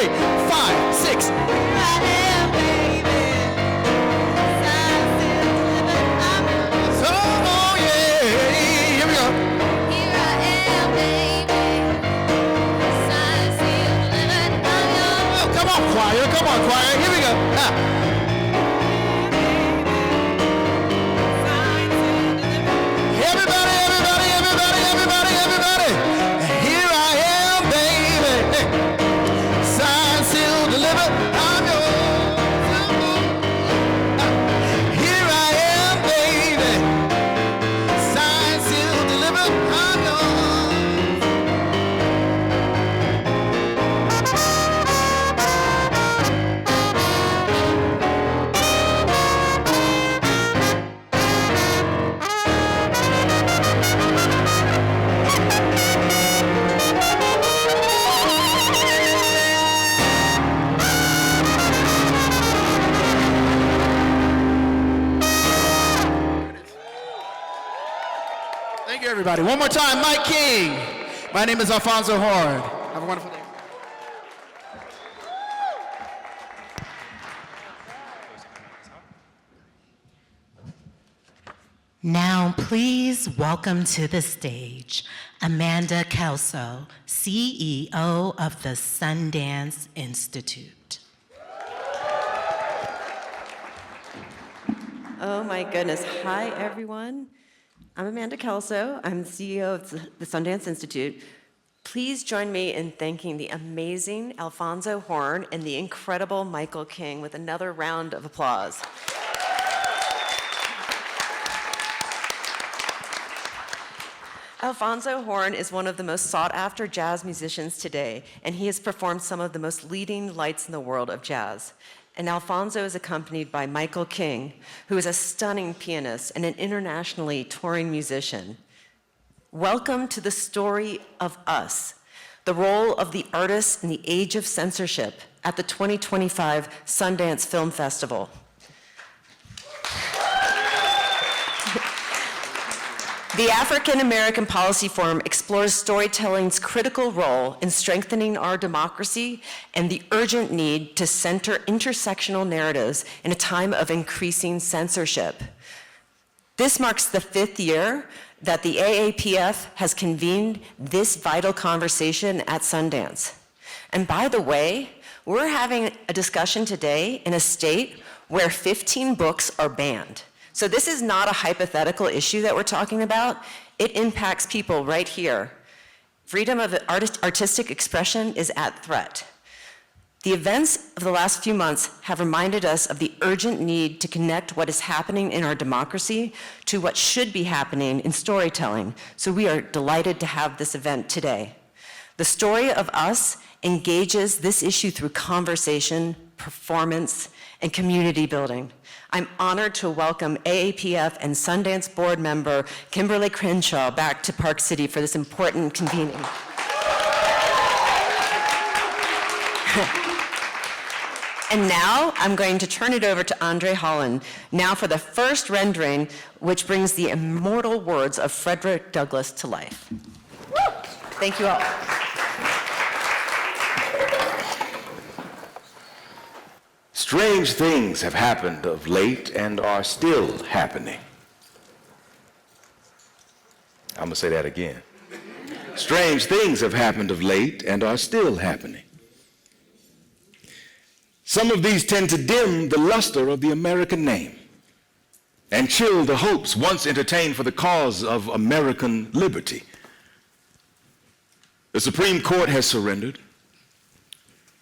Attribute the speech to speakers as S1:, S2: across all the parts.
S1: 3, 5, 6. Here I am, baby. Oh, yeah. Here we go. Here I am, baby. Sign, seal, delivered, I'm yours. Oh, come on, choir. Come on, choir. Here we go. Everybody, one more time, Mike King. My name is Alphonso Horne. Have a wonderful day.
S2: Now, please welcome to the stage Amanda Kelso, CEO of the Sundance Institute.
S3: Oh my goodness. Hi, everyone. I'm Amanda Kelso. I'm the CEO of the Sundance Institute. Please join me in thanking the amazing Alphonso Horne and the incredible Michael King with another round of applause. Alphonso Horne is one of the most sought-after jazz musicians today, and he has performed some of the most leading lights in the world of jazz. And Alphonso is accompanied by Michael King, who is a stunning pianist and an internationally touring musician. Welcome to the story of us, the role of the artist in the age of censorship at the 2025 Sundance Film Festival. The African American Policy Forum explores storytelling's critical role in strengthening our democracy and the urgent need to center intersectional narratives in a time of increasing censorship. This marks the 5th year that the AAPF has convened this vital conversation at Sundance. And by the way, we're having a discussion today in a state where 15 books are banned. So this is not a hypothetical issue that we're talking about. It impacts people right here. Freedom of artistic expression is at threat. The events of the last few months have reminded us of the urgent need to connect what is happening in our democracy to what should be happening in storytelling. So we are delighted to have this event today. The story of us engages this issue through conversation, performance, and community building. I'm honored to welcome AAPF and Sundance board member Kimberlé Crenshaw back to Park City for this important convening. And now I'm going to turn it over to André Holland, now for the first rendering, which brings the immortal words of Frederick Douglass to life. Thank you all.
S4: Strange things have happened of late and are still happening. I'm going to say that again. Strange things have happened of late and are still happening. Some of these tend to dim the luster of the American name and chill the hopes once entertained for the cause of American liberty. The Supreme Court has surrendered.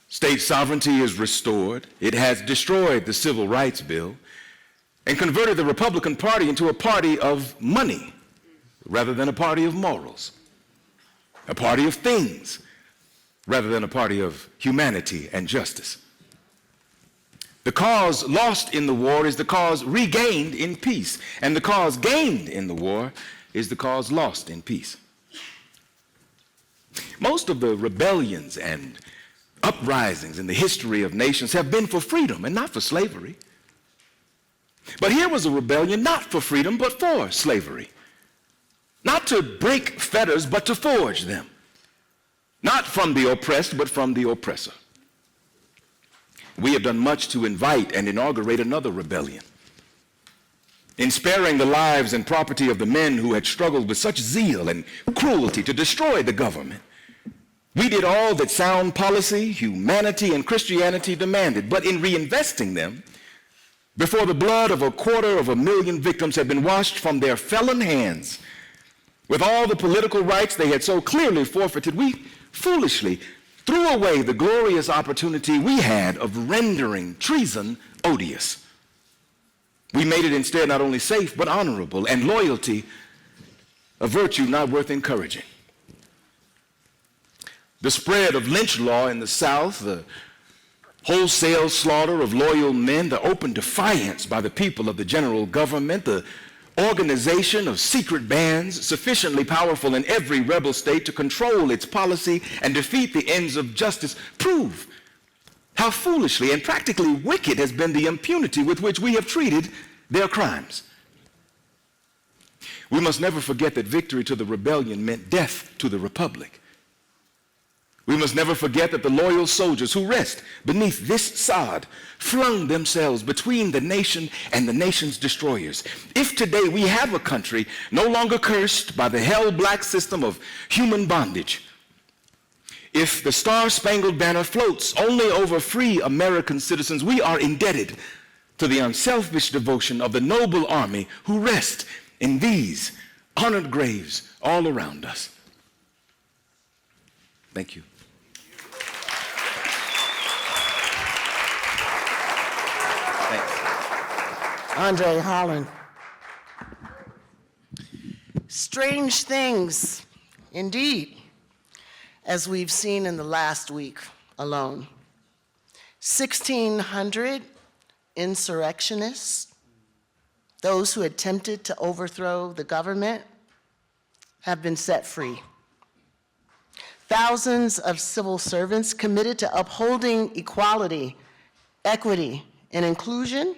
S4: State sovereignty is restored. It has destroyed the Civil Rights Bill and converted the Republican Party into a party of money rather than a party of morals, a party of things rather than a party of humanity and justice. The cause lost in the war is the cause regained in peace, and the cause gained in the war is the cause lost in peace. Most of the rebellions and uprisings in the history of nations have been for freedom and not for slavery. But here was a rebellion not for freedom but for slavery. Not to break fetters but to forge them. Not from the oppressed but from the oppressor. we have done much to invite and inaugurate another rebellion. In sparing the lives and property of the men who had struggled with such zeal and cruelty to destroy the government, we did all that sound policy, humanity, and Christianity demanded. But in reinvesting them, before the blood of 250,000 victims had been washed from their felon hands, with all the political rights they had so clearly forfeited, we foolishly threw away the glorious opportunity we had of rendering treason odious. We made it instead not only safe, but honorable, and loyalty a virtue not worth encouraging. The spread of lynch law in the South, the wholesale slaughter of loyal men, the open defiance by the people of the general government, the organization of secret bands sufficiently powerful in every rebel state to control its policy and defeat the ends of justice prove how foolishly and practically wicked has been the impunity with which we have treated their crimes. We must never forget that victory to the rebellion meant death to the republic. We must never forget that the loyal soldiers who rest beneath this sod flung themselves between the nation and the nation's destroyers. If today we have a country no longer cursed by the hell-black system of human bondage, if the Star-Spangled Banner floats only over free American citizens, we are indebted to the unselfish devotion of the noble army who rest in these honored graves all around us. Thank you.
S5: André Holland. Strange things, indeed, as we've seen in the last week alone. 1,600 insurrectionists, those who attempted to overthrow the government, have been set free. Thousands of civil servants committed to upholding equality, equity, and inclusion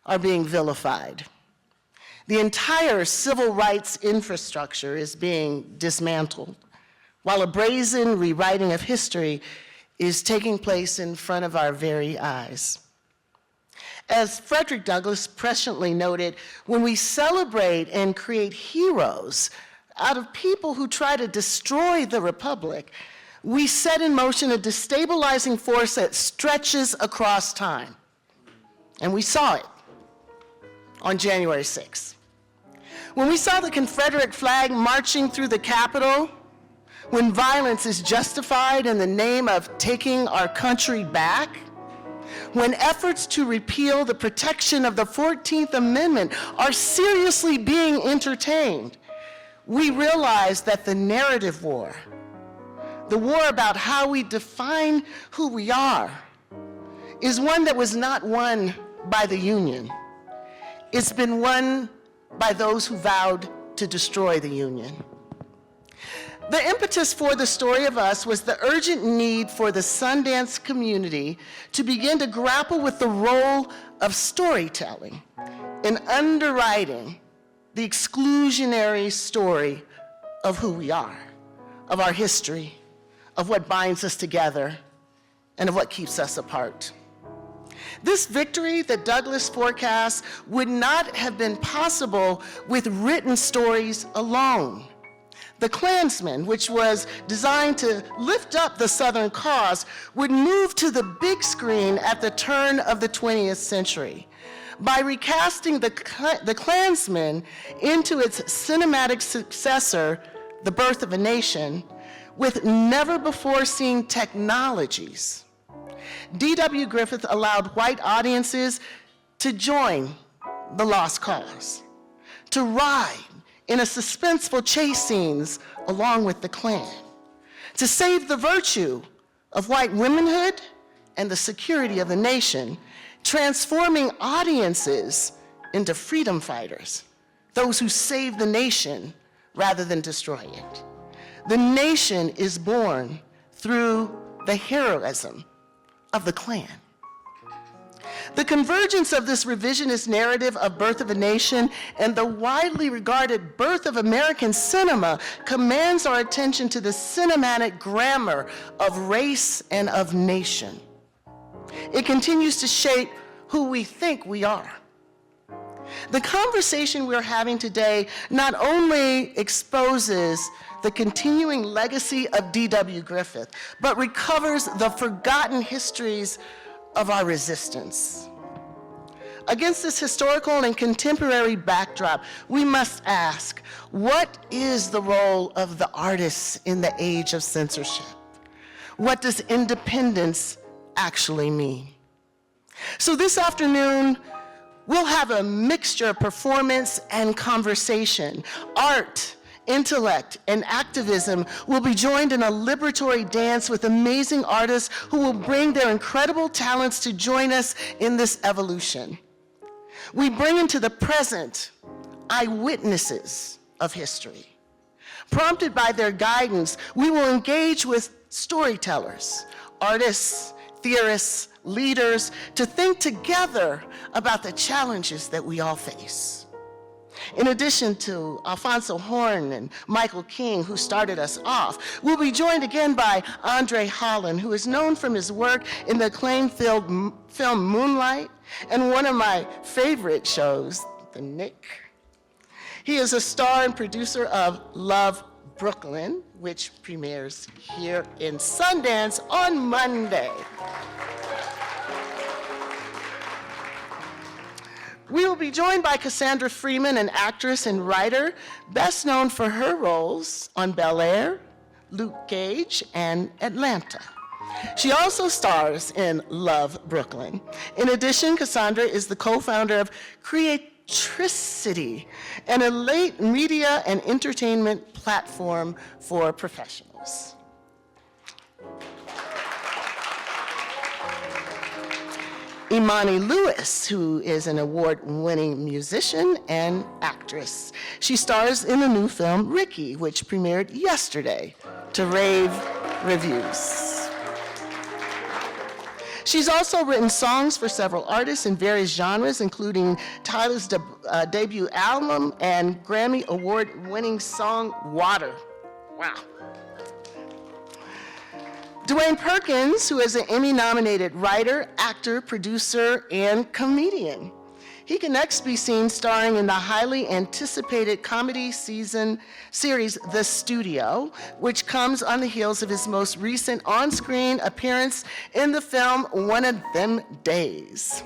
S5: are being vilified. The entire civil rights infrastructure is being dismantled, while a brazen rewriting of history is taking place in front of our very eyes. As Frederick Douglass presciently noted, when we celebrate and create heroes out of people who try to destroy the republic, we set in motion a destabilizing force that stretches across time. And we saw it on January 6th. When we saw the Confederate flag marching through the Capitol, when violence is justified in the name of taking our country back, when efforts to repeal the protection of the 14th Amendment are seriously being entertained, we realize that the narrative war, the war about how we define who we are, is one that was not won by the Union. It's been won by those who vowed to destroy the Union. The impetus for the Story of Us was the urgent need for the Sundance community to begin to grapple with the role of storytelling in underwriting the exclusionary story of who we are, of our history, of what binds us together, and of what keeps us apart. This victory that Douglass forecasts would not have been possible with written stories alone. The Klansman, which was designed to lift up the Southern cause, would move to the big screen at the turn of the 20th century. By recasting the Klansman into its cinematic successor, The Birth of a Nation, with never-before-seen technologies, D.W. Griffith allowed white audiences to join the lost cause, to ride in a suspenseful chase scenes along with the Klan, to save the virtue of white womanhood and the security of the nation, transforming audiences into freedom fighters, those who save the nation rather than destroy it. The nation is born through the heroism of the Klan. The convergence of this revisionist narrative of Birth of a Nation and the widely regarded birth of American cinema commands our attention to the cinematic grammar of race and of nation. It continues to shape who we think we are. The conversation we're having today not only exposes the continuing legacy of D.W. Griffith, but recovers the forgotten histories of our resistance. Against this historical and contemporary backdrop, we must ask, what is the role of the artists in the age of censorship? What does independence actually mean? So this afternoon, we'll have a mixture of performance and conversation. Art, intellect, and activism will be joined in a liberatory dance with amazing artists who will bring their incredible talents to join us in this evolution. We bring into the present eyewitnesses of history. Prompted by their guidance, we will engage with storytellers, artists, theorists, leaders, to think together about the challenges that we all face. In addition to Alphonso Horne and Michael King, who started us off, we'll be joined again by André Holland, who is known from his work in the acclaimed film Moonlight and one of my favorite shows, The Nick. He is a star and producer of Love, Brooklyn, which premieres here in Sundance on Monday. We will be joined by Cassandra Freeman, an actress and writer, best known for her roles on Bel Air, Luke Cage, and Atlanta. She also stars in Love, Brooklyn. In addition, Cassandra is the co-founder of Creatricity, an elite media and entertainment platform for professionals. Imani Lewis, who is an award-winning musician and actress. She stars in the new film Ricky, which premiered yesterday to rave reviews. She's also written songs for several artists in various genres, including Tyler's debut album and Grammy Award-winning song Water. Wow. Dewayne Perkins, who is an Emmy-nominated writer, actor, producer, and comedian. He can next be seen starring in the highly anticipated comedy series The Studio, which comes on the heels of his most recent on-screen appearance in the film One of Them Days.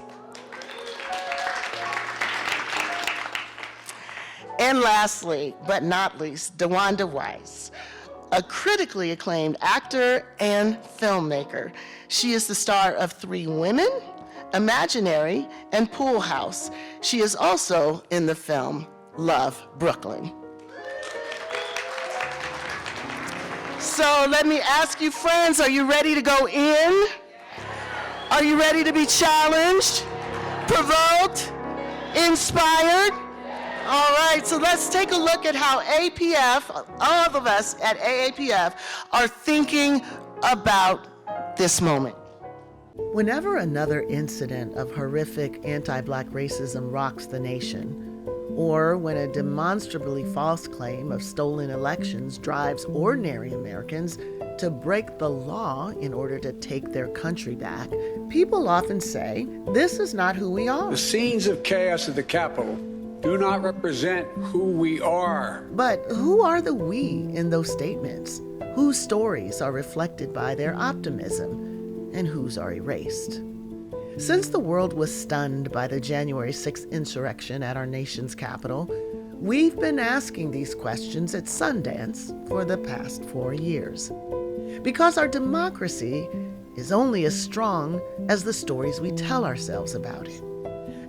S5: And lastly, but not least, DeWanda Wise, a critically acclaimed actor and filmmaker. She is the star of 3 Women, Imaginary, and Pool House. She is also in the film Love, Brooklyn. So let me ask you, friends, are you ready to go in? Are you ready to be challenged, provoked, inspired? All right, so let's take a look at how APF, all of us at AAPF, are thinking about this moment.
S6: Whenever another incident of horrific anti-Black racism rocks the nation, or when a demonstrably false claim of stolen elections drives ordinary Americans to break the law in order to take their country back, people often say, this is not who we are.
S7: The scenes of chaos at the Capitol do not represent who we are.
S6: But who are the we in those statements? Whose stories are reflected by their optimism and whose are erased? Since the world was stunned by the January 6th insurrection at our nation's capital, we've been asking these questions at Sundance for the past 4 years. Because our democracy is only as strong as the stories we tell ourselves about it.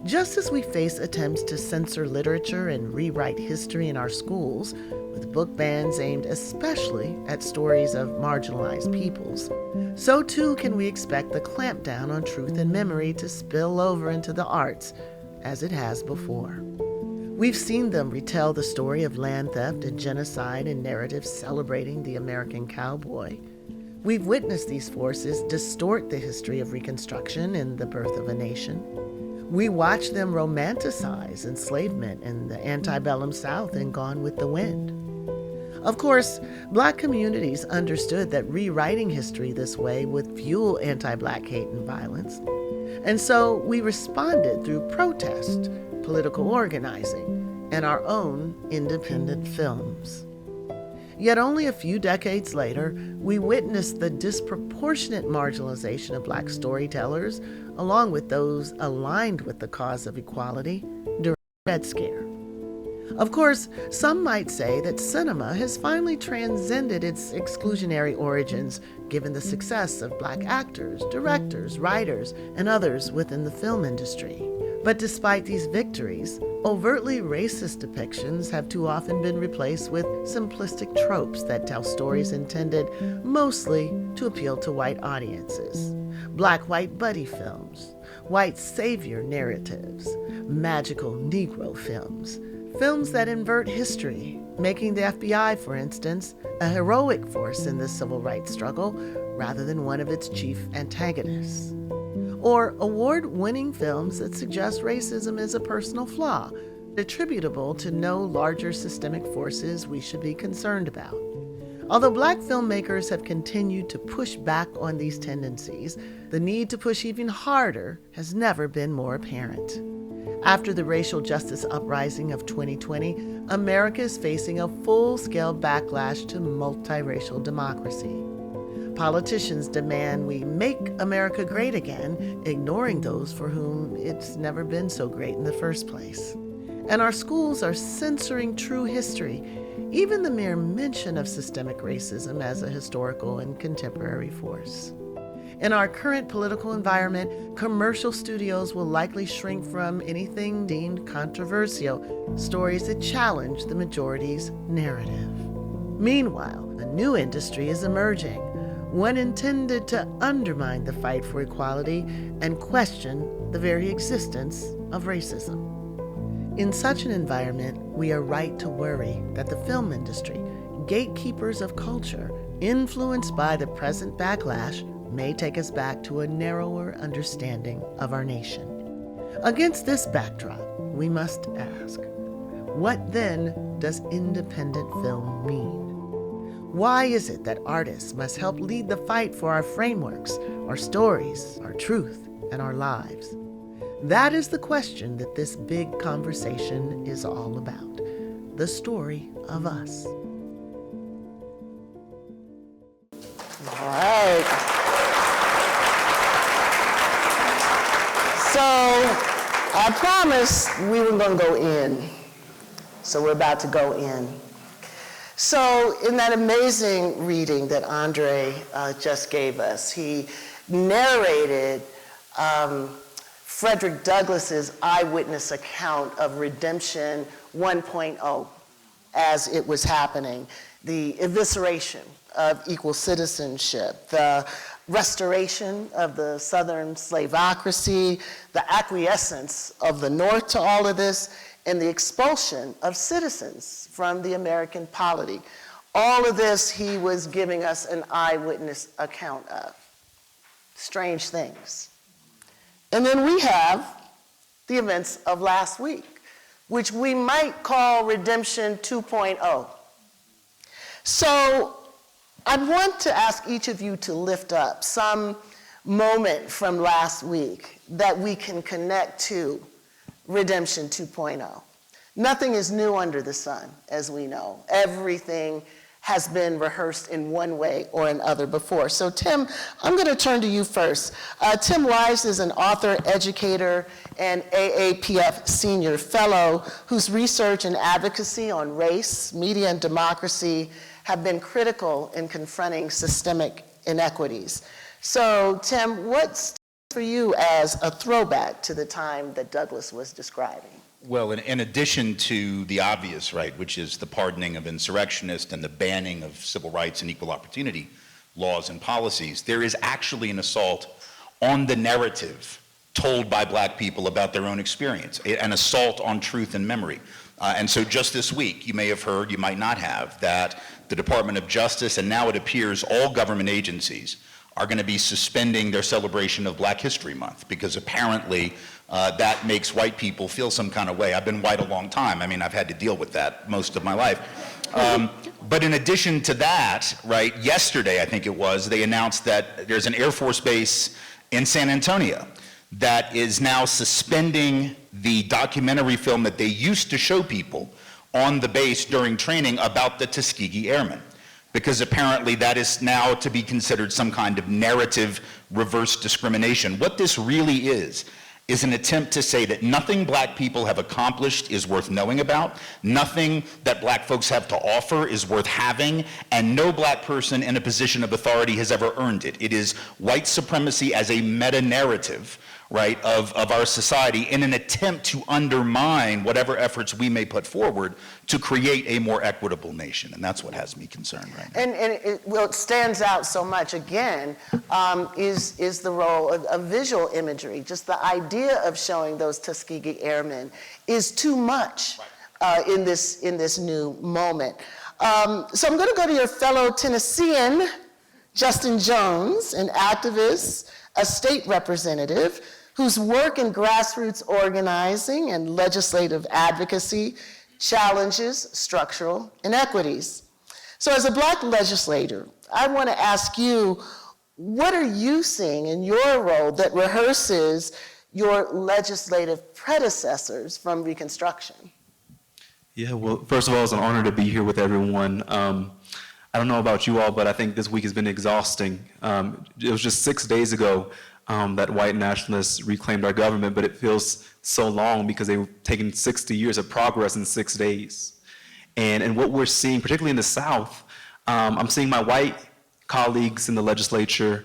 S6: Just as we face attempts to censor literature and rewrite history in our schools, with book bans aimed especially at stories of marginalized peoples, so too can we expect the clampdown on truth and memory to spill over into the arts, as it has before. We've seen them retell the story of land theft and genocide in narratives celebrating the American cowboy. We've witnessed these forces distort the history of Reconstruction and the birth of a nation. We watch them romanticize enslavement in the antebellum South and Gone with the Wind. Of course, Black communities understood that rewriting history this way would fuel anti-Black hate and violence. And so we responded through protest, political organizing, and our own independent films. Yet only a few decades later, we witnessed the disproportionate marginalization of Black storytellers, along with those aligned with the cause of equality, during the Red Scare. Of course, some might say that cinema has finally transcended its exclusionary origins, given the success of Black actors, directors, writers, and others within the film industry. But despite these victories, overtly racist depictions have too often been replaced with simplistic tropes that tell stories intended mostly to appeal to white audiences. Black-white buddy films, white savior narratives, magical Negro films, films that invert history, making the FBI, for instance, a heroic force in the civil rights struggle rather than one of its chief antagonists. Or award-winning films that suggest racism is a personal flaw, attributable to no larger systemic forces we should be concerned about. Although Black filmmakers have continued to push back on these tendencies, the need to push even harder has never been more apparent. After the racial justice uprising of 2020, America is facing a full-scale backlash to multiracial democracy. Politicians demand we make America great again, ignoring those for whom it's never been so great in the first place. And our schools are censoring true history, even the mere mention of systemic racism as a historical and contemporary force. In our current political environment, commercial studios will likely shrink from anything deemed controversial, stories that challenge the majority's narrative. Meanwhile, a new industry is emerging, one intended to undermine the fight for equality and question the very existence of racism. In such an environment, we are right to worry that the film industry, gatekeepers of culture, influenced by the present backlash, may take us back to a narrower understanding of our nation. Against this backdrop, we must ask, what then does independent film mean? Why is it that artists must help lead the fight for our frameworks, our stories, our truth, and our lives? That is the question that this big conversation is all about, the story of us.
S5: All right. So I promised we were going to go in. So we're about to go in. So in that amazing reading that André just gave us, he narrated Frederick Douglass's eyewitness account of Redemption 1.0 as it was happening, the evisceration of equal citizenship, the restoration of the Southern slaveocracy, the acquiescence of the North to all of this, and the expulsion of citizens from the American polity. All of this he was giving us an eyewitness account of. Strange things. And then we have the events of last week, which we might call Redemption 2.0. So I want to ask each of you to lift up some moment from last week that we can connect to Redemption 2.0. Nothing is new under the sun, as we know. Everything has been rehearsed in one way or another before. So Tim, I'm going to turn to you first. Tim Wise is an author, educator, and AAPF senior fellow whose research and advocacy on race, media, and democracy have been critical in confronting systemic inequities. So Tim, what's for you as a throwback to the time that Douglass was describing?
S8: Well, in addition to the obvious, right, which is the pardoning of insurrectionists and the banning of civil rights and equal opportunity laws and policies, there is actually an assault on the narrative told by Black people about their own experience, an assault on truth and memory. And so just this week, you may have heard, you might not have, that the Department of Justice, and now it appears all government agencies, are going to be suspending their celebration of Black History Month because apparently that makes white people feel some kind of way. I've been white a long time. I mean, I've had to deal with that most of my life. But in addition to that, right, yesterday, I think it was, they announced that there's an Air Force base in San Antonio that is now suspending the documentary film that they used to show people on the base during training about the Tuskegee Airmen, because apparently that is now to be considered some kind of narrative reverse discrimination. What this really is an attempt to say that nothing black people have accomplished is worth knowing about, nothing that black folks have to offer is worth having, and no black person in a position of authority has ever earned it. It is white supremacy as a meta-narrative, right, of our society in an attempt to undermine whatever efforts we may put forward to create a more equitable nation. And that's what has me concerned right now.
S5: And it stands out so much, again, is the role of visual imagery. Just the idea of showing those Tuskegee Airmen is too much in this new moment. So I'm going to go to your fellow Tennessean, Justin Jones, an activist, a state representative, whose work in grassroots organizing and legislative advocacy challenges structural inequities. So as a black legislator, I want to ask you, what are you seeing in your role that rehearses your legislative predecessors from Reconstruction?
S9: Yeah, well, first of all, it's an honor to be here with everyone. I don't know about you all, but I think this week has been exhausting. It was just 6 days ago that white nationalists reclaimed our government, but it feels so long because they've taken 60 years of progress in 6 days. And what we're seeing, particularly in the South, I'm seeing my white colleagues in the legislature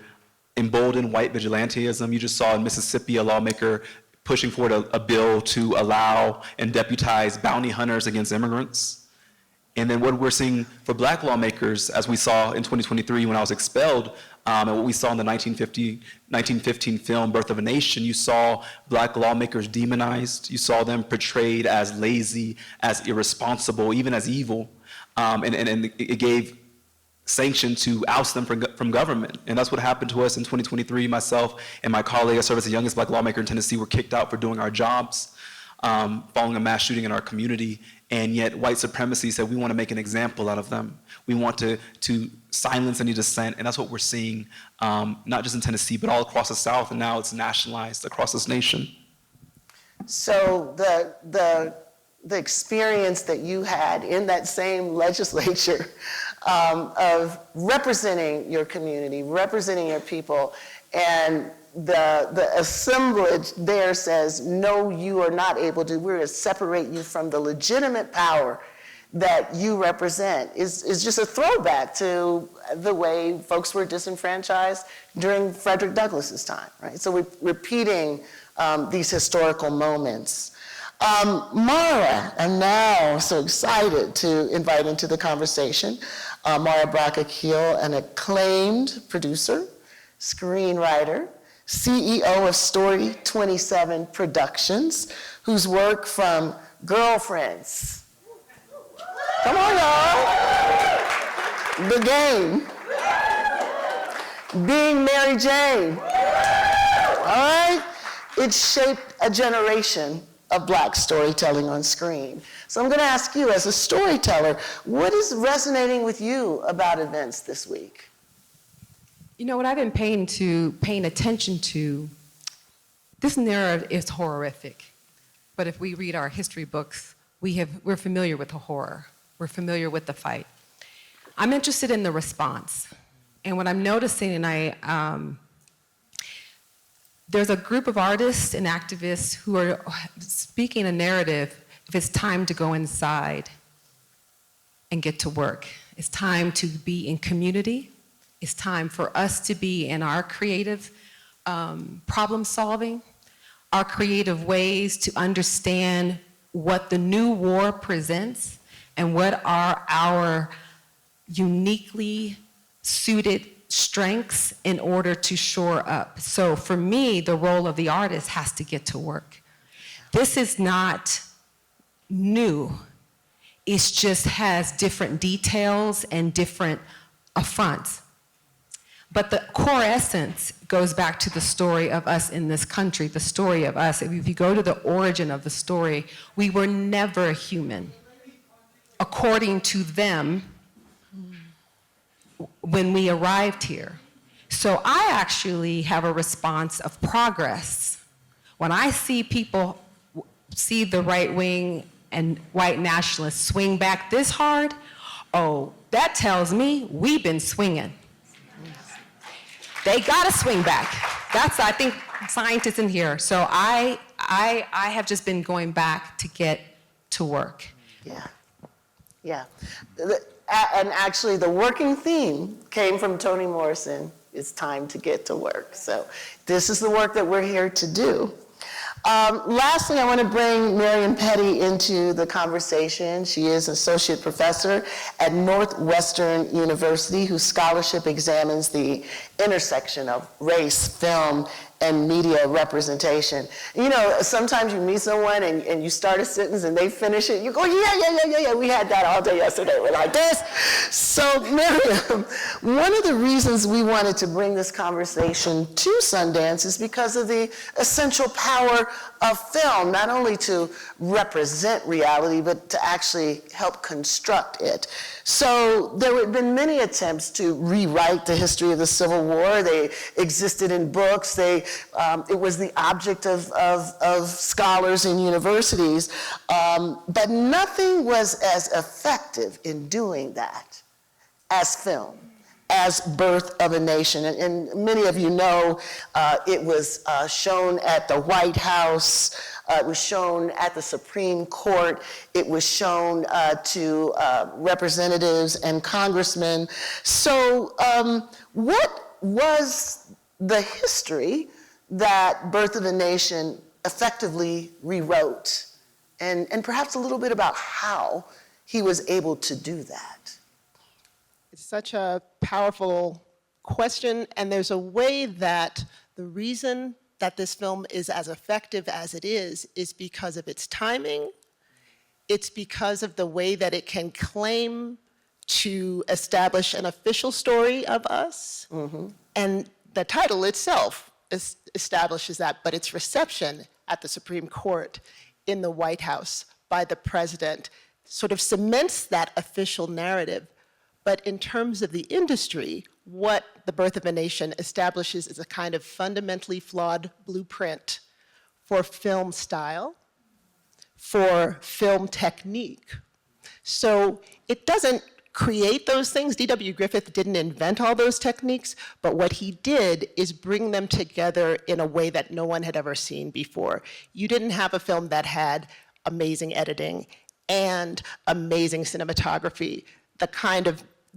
S9: embolden white vigilantism. You just saw in Mississippi a lawmaker pushing forward a bill to allow and deputize bounty hunters against immigrants. And then what we're seeing for black lawmakers, as we saw in 2023 when I was expelled, and what we saw in the 1915 film, Birth of a Nation, you saw black lawmakers demonized. You saw them portrayed as lazy, as irresponsible, even as evil. And it gave sanction to oust them from government. And that's what happened to us in 2023. Myself and my colleague, I served as the youngest black lawmaker in Tennessee, were kicked out for doing our jobs, following a mass shooting in our community. And yet white supremacy said, we want to make an example out of them. We want to silence any dissent. And that's what we're seeing, not just in Tennessee, but all across the South. And now it's nationalized across this nation.
S5: So the experience that you had in that same legislature of representing your community, representing your people, and the assemblage there says, no, you are not able to, we're going to separate you from the legitimate power that you represent, is just a throwback to the way folks were disenfranchised during Frederick Douglass's time, right? So we're repeating these historical moments. Mara, I'm now so excited to invite into the conversation Mara Brock Akil, an acclaimed producer, screenwriter, CEO of Story 27 Productions, whose work from Girlfriends, come on y'all, The Game, Being Mary Jane, all right? It shaped a generation of black storytelling on screen. So I'm going to ask you, as a storyteller, what is resonating with you about events this week?
S10: You know, what I've been paying attention to, this narrative is horrific. But if we read our history books, we're familiar with the horror. We're familiar with the fight. I'm interested in the response. And what I'm noticing, and there's a group of artists and activists who are speaking a narrative if it's time to go inside and get to work. It's time to be in community. It's time for us to be in our creative problem solving, our creative ways to understand what the new war presents and what are our uniquely suited strengths in order to shore up. So for me, the role of the artist has to get to work. This is not new. It just has different details and different affronts. But the core essence goes back to the story of us in this country, the story of us. If you go to the origin of the story, we were never human. according to them when we arrived here. So I actually have a response of progress. When I see people see the right wing and white nationalists swing back this hard, oh, that tells me we've been swinging. They gotta swing back. That's, I think, scientists in here. So I have just been going back to get to work.
S5: Yeah, yeah. And actually the working theme came from Toni Morrison, it's time to get to work. So this is the work that we're here to do. Lastly, I want to bring Miriam Petty into the conversation. She is associate professor at Northwestern University, whose scholarship examines the intersection of race, film, and media representation. You know, sometimes you meet someone and you start a sentence and they finish it, you go, yeah, we had that all day yesterday, we're like this. So Miriam, one of the reasons we wanted to bring this conversation to Sundance is because of the essential power of film, not only to represent reality, but to actually help construct it. So there have been many attempts to rewrite the history of the Civil War. They existed in books. It was the object of scholars in universities, but nothing was as effective in doing that as film, as Birth of a Nation. And many of you know it was shown at the White House, it was shown at the Supreme Court, it was shown to representatives and congressmen. So what was the history that Birth of a Nation effectively rewrote? And perhaps a little bit about how he was able to do that.
S11: It's such a powerful question, and there's a way that the reason that this film is as effective as it is because of its timing. It's because of the way that it can claim to establish an official story of us. Mm-hmm. And the title itself establishes that, but its reception at the Supreme Court, in the White House, by the president, sort of cements that official narrative. But in terms of the industry, what The Birth of a Nation establishes is a kind of fundamentally flawed blueprint for film style, for film technique. So it doesn't create those things. D.W. Griffith didn't invent all those techniques, but what he did is bring them together in a way that no one had ever seen before. You didn't have a film that had amazing editing and amazing cinematography,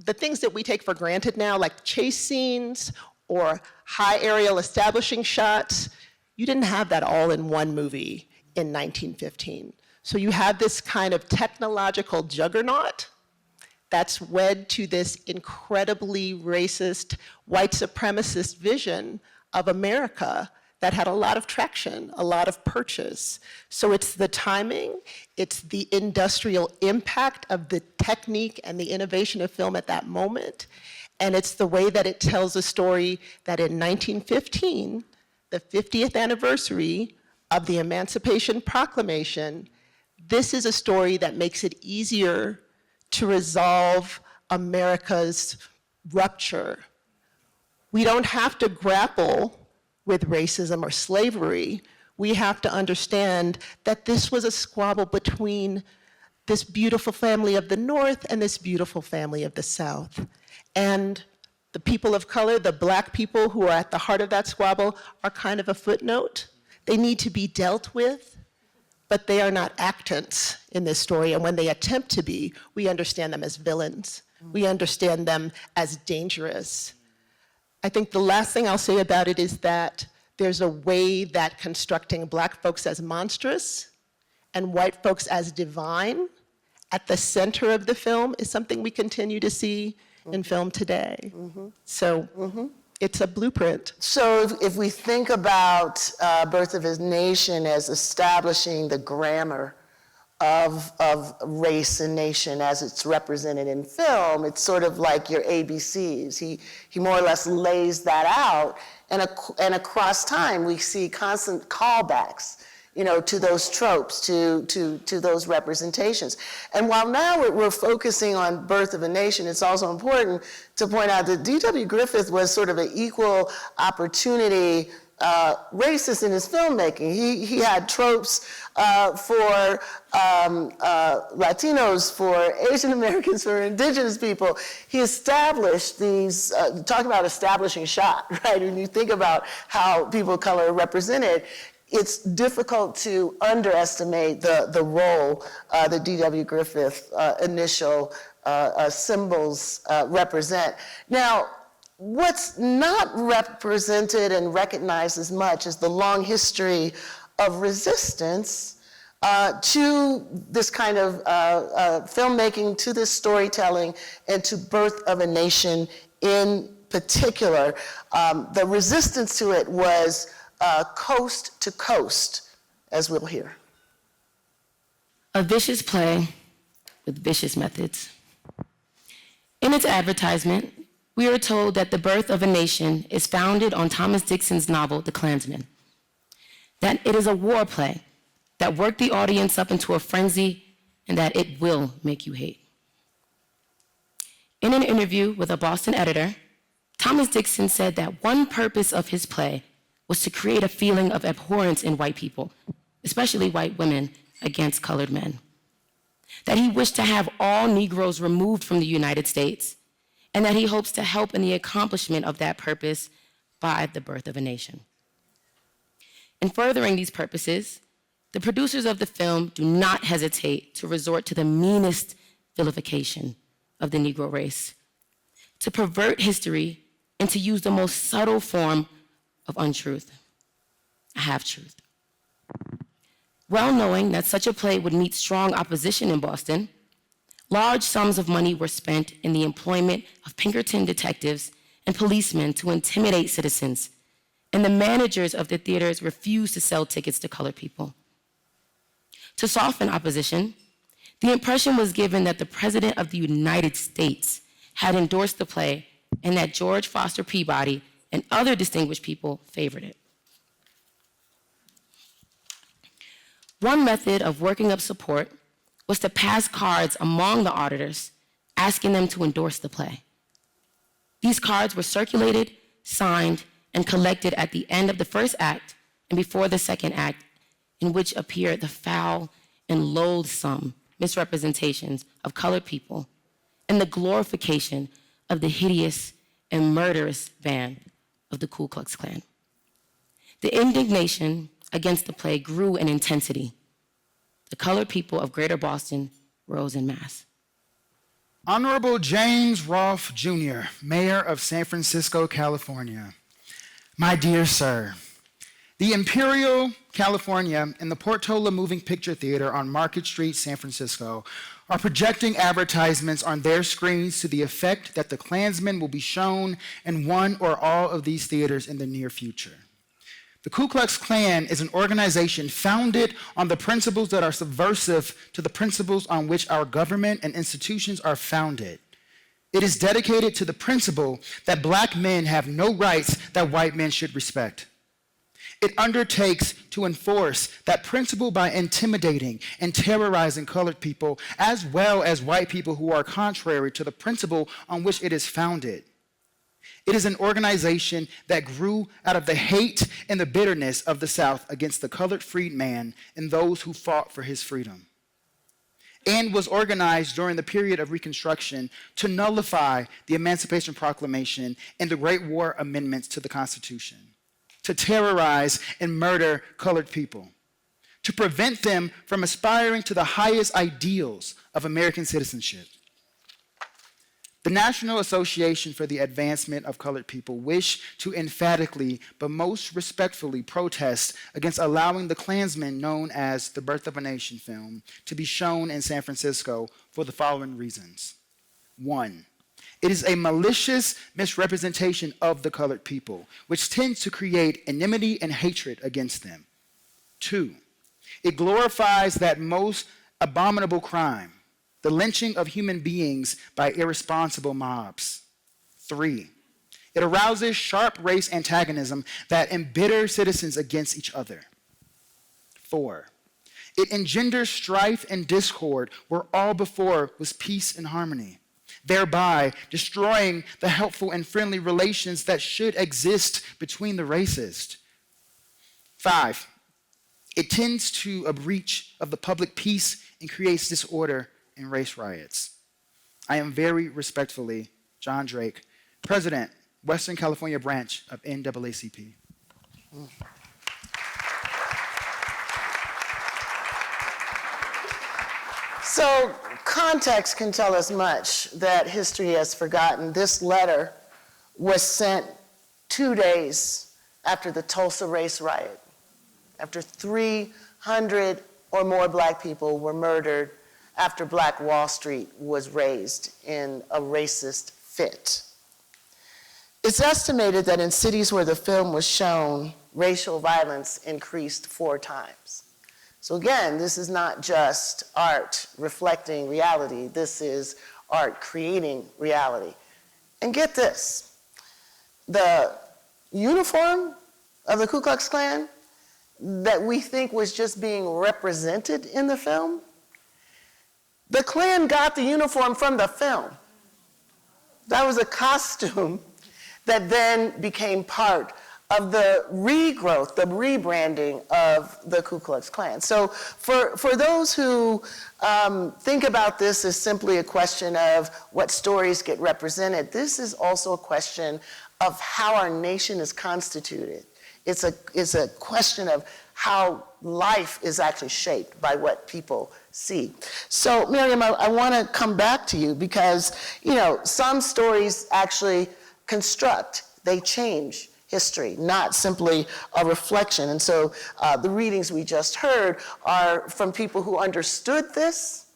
S11: the things that we take for granted now, like chase scenes or high aerial establishing shots. You didn't have that all in one movie in 1915. So you have this kind of technological juggernaut that's wed to this incredibly racist, white supremacist vision of America that had a lot of traction, a lot of purchase. So it's the timing, it's the industrial impact of the technique and the innovation of film at that moment, and it's the way that it tells a story that in 1915, the 50th anniversary of the Emancipation Proclamation, this is a story that makes it easier to resolve America's rupture. We don't have to grapple with racism or slavery. We have to understand that this was a squabble between this beautiful family of the North and this beautiful family of the South. And the people of color, the Black people who are at the heart of that squabble, are kind of a footnote. They need to be dealt with, but they are not actants in this story. And when they attempt to be, we understand them as villains. We understand them as dangerous. I think the last thing I'll say about it is that there's a way that constructing Black folks as monstrous and white folks as divine at the center of the film is something we continue to see in film today. Mm-hmm. So it's a blueprint.
S5: So if we think about Birth of a Nation as establishing the grammar of race and nation as it's represented in film, it's sort of like your ABCs. He more or less lays that out, and across time we see constant callbacks. to those tropes, to those representations. And while now we're focusing on Birth of a Nation, it's also important to point out that D.W. Griffith was sort of an equal opportunity racist in his filmmaking. He had tropes for Latinos, for Asian Americans, for indigenous people. He established these, talk about establishing shot, right? When you think about how people of color are represented, it's difficult to underestimate the role that D.W. Griffith initial symbols represent. Now, what's not represented and recognized as much is the long history of resistance to this kind of filmmaking, to this storytelling, and to Birth of a Nation in particular. The resistance to it was coast to coast, as we'll hear.
S12: A vicious play with vicious methods. In its advertisement, we are told that The Birth of a Nation is founded on Thomas Dixon's novel, The Klansman, that it is a war play that worked the audience up into a frenzy and that it will make you hate. In an interview with a Boston editor, Thomas Dixon said that one purpose of his play was to create a feeling of abhorrence in white people, especially white women, against colored men. That he wished to have all Negroes removed from the United States, and that he hopes to help in the accomplishment of that purpose by The Birth of a Nation. In furthering these purposes, the producers of the film do not hesitate to resort to the meanest vilification of the Negro race, to pervert history and to use the most subtle form of untruth, a half-truth. Well knowing that such a play would meet strong opposition in Boston, large sums of money were spent in the employment of Pinkerton detectives and policemen to intimidate citizens, and the managers of the theaters refused to sell tickets to colored people. To soften opposition, the impression was given that the President of the United States had endorsed the play and that George Foster Peabody and other distinguished people favored it. One method of working up support was to pass cards among the auditors, asking them to endorse the play. These cards were circulated, signed, and collected at the end of the first act and before the second act, in which appeared the foul and loathsome misrepresentations of colored people and the glorification of the hideous and murderous band of the Ku Klux Klan. The indignation against the play grew in intensity. The colored people of Greater Boston rose en masse.
S13: Honorable James Rolfe Jr., Mayor of San Francisco, California. My dear sir, the Imperial California and the Portola Moving Picture Theater on Market Street, San Francisco, are projecting advertisements on their screens to the effect that the Klansman will be shown in one or all of these theaters in the near future. The Ku Klux Klan is an organization founded on the principles that are subversive to the principles on which our government and institutions are founded. It is dedicated to the principle that black men have no rights that white men should respect. It undertakes to enforce that principle by intimidating and terrorizing colored people, as well as white people who are contrary to the principle on which it is founded. It is an organization that grew out of the hate and the bitterness of the South against the colored freedman and those who fought for his freedom, and was organized during the period of Reconstruction to nullify the Emancipation Proclamation and the Great War amendments to the Constitution, to terrorize and murder colored people, to prevent them from aspiring to the highest ideals of American citizenship. The National Association for the Advancement of Colored People wish to emphatically, but most respectfully, protest against allowing the Klansman known as The Birth of a Nation film to be shown in San Francisco for the following reasons. 1, it is a malicious misrepresentation of the colored people, which tends to create enmity and hatred against them. 2, it glorifies that most abominable crime, the lynching of human beings by irresponsible mobs. 3, it arouses sharp race antagonism that embitter citizens against each other. 4. It engenders strife and discord where all before was peace and harmony, thereby destroying the helpful and friendly relations that should exist between the races. 5, it tends to a breach of the public peace and creates disorder and race riots. I am very respectfully John Drake, President, Western California branch of NAACP.
S5: So context can tell us much that history has forgotten. This letter was sent 2 days after the Tulsa race riot, after 300 or more Black people were murdered after Black Wall Street was razed in a racist fit. It's estimated that in cities where the film was shown, racial violence increased 4 times. So again, this is not just art reflecting reality, this is art creating reality. And get this, the uniform of the Ku Klux Klan that we think was just being represented in the film, the Klan got the uniform from the film. That was a costume that then became part of the regrowth, the rebranding of the Ku Klux Klan. So for those who think about this as simply a question of what stories get represented, this is also a question of how our nation is constituted. It's a question of how life is actually shaped by what people see. So Miriam, I want to come back to you because, you know, some stories actually construct, they change history, not simply a reflection. And so the readings we just heard are from people who understood this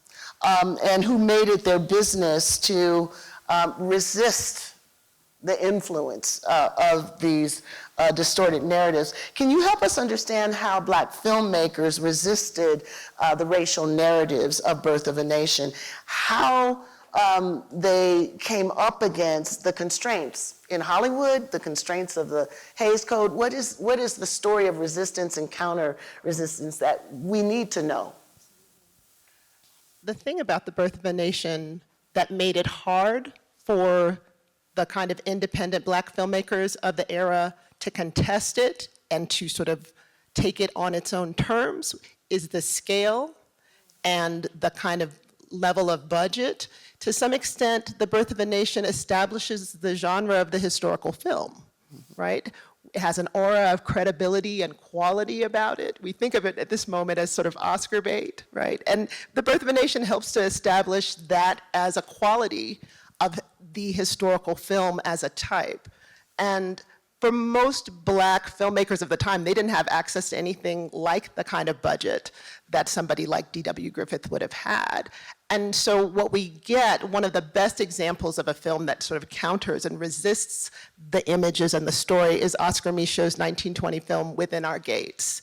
S5: and who made it their business to resist the influence of these distorted narratives. Can you help us understand how Black filmmakers resisted the racial narratives of Birth of a Nation? How they came up against the constraints in Hollywood, the constraints of the Hays Code? What is the story of resistance and counter-resistance that we need to know?
S11: The thing about the Birth of a Nation that made it hard for the kind of independent Black filmmakers of the era to contest it and to sort of take it on its own terms is the scale and the kind of level of budget. To some extent, The Birth of a Nation establishes the genre of the historical film, right? It has an aura of credibility and quality about it. We think of it at this moment as sort of Oscar bait, right? And The Birth of a Nation helps to establish that as a quality of the historical film as a type. And for most Black filmmakers of the time, they didn't have access to anything like the kind of budget that somebody like D.W. Griffith would have had. And so what we get, one of the best examples of a film that sort of counters and resists the images and the story is Oscar Micheaux's 1920 film, Within Our Gates.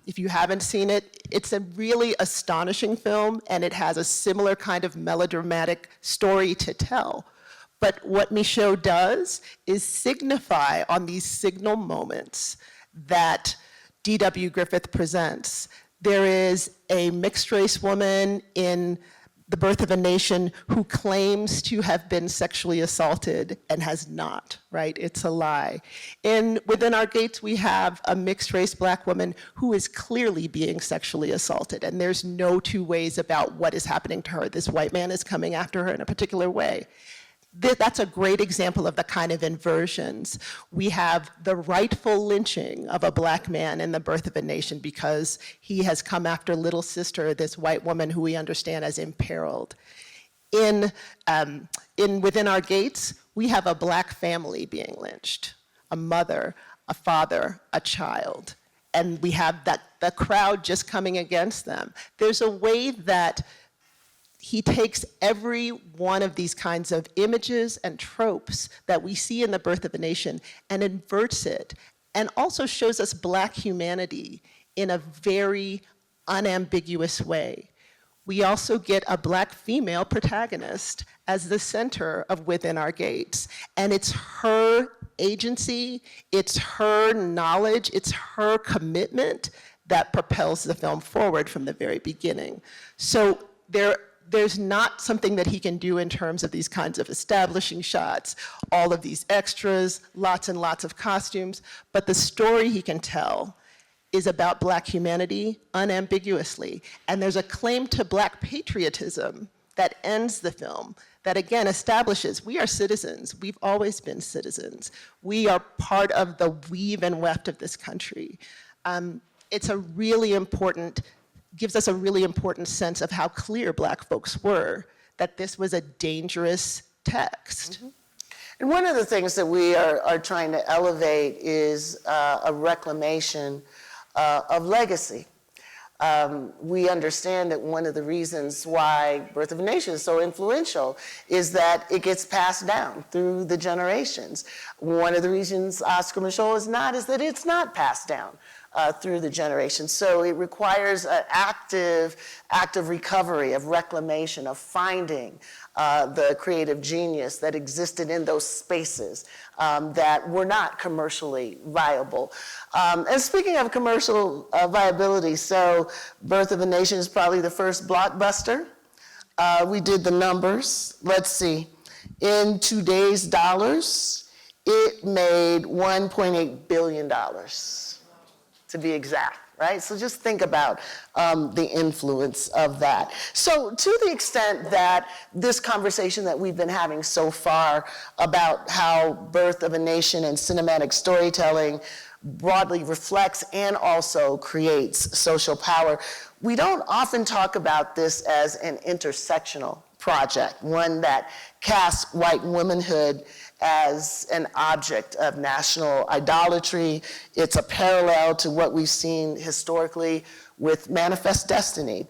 S11: If you haven't seen it, it's a really astonishing film, and it has a similar kind of melodramatic story to tell. But what Micheaux does is signify on these signal moments that D.W. Griffith presents. There is a mixed-race woman in The Birth of a Nation who claims to have been sexually assaulted and has not, right? It's a lie. Within Our Gates, we have a mixed-race Black woman who is clearly being sexually assaulted, and there's no two ways about what is happening to her. This white man is coming after her in a particular way. That's a great example of the kind of inversions. We have the rightful lynching of a Black man in The Birth of a Nation because he has come after little sister, this white woman who we understand as imperiled. In Within Our Gates, we have a Black family being lynched, a mother, a father, a child. And we have the crowd just coming against them. There's a way that he takes every one of these kinds of images and tropes that we see in The Birth of a Nation and inverts it, and also shows us Black humanity in a very unambiguous way. We also get a Black female protagonist as the center of Within Our Gates, and it's her agency, it's her knowledge, it's her commitment that propels the film forward from the very beginning. So there's not something that he can do in terms of these kinds of establishing shots, all of these extras, lots and lots of costumes, but the story he can tell is about Black humanity unambiguously. And there's a claim to Black patriotism that ends the film, that again establishes we are citizens. We've always been citizens. We are part of the weave and weft of this country. It's a really important, gives us a really important sense of how clear Black folks were that this was a dangerous text.
S5: Mm-hmm. And one of the things that we are trying to elevate is a reclamation of legacy. We understand that one of the reasons why Birth of a Nation is so influential is that it gets passed down through the generations. One of the reasons Oscar Micheaux is not is that it's not passed down through the generations. So it requires an active recovery, of reclamation, of finding the creative genius that existed in those spaces that were not commercially viable. And speaking of commercial viability, so Birth of a Nation is probably the first blockbuster. We did the numbers. Let's see. In today's dollars, it made $1.8 billion, to be exact, right? So just think about the influence of that. So to the extent that this conversation that we've been having so far about how Birth of a Nation and cinematic storytelling broadly reflects and also creates social power, we don't often talk about this as an intersectional project, one that casts white womanhood as an object of national idolatry. It's a parallel to what we've seen historically with Manifest Destiny,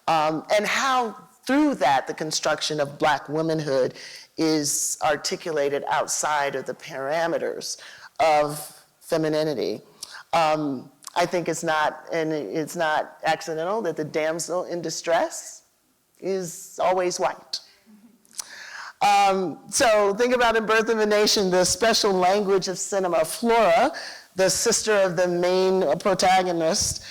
S5: and how through that the construction of Black womanhood is articulated outside of the parameters of femininity. I think it's not accidental that the damsel in distress is always white. So think about in Birth of a Nation, the special language of cinema. Flora, the sister of the main protagonist,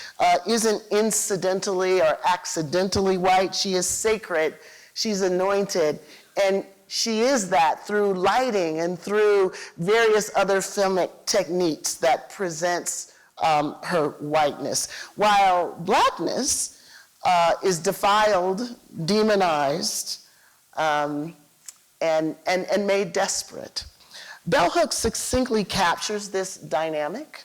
S5: isn't incidentally or accidentally white. She is sacred, she's anointed, and she is that through lighting and through various other filmic techniques that presents her whiteness. While Blackness is defiled, demonized, and made desperate. Bell Hooks succinctly captures this dynamic,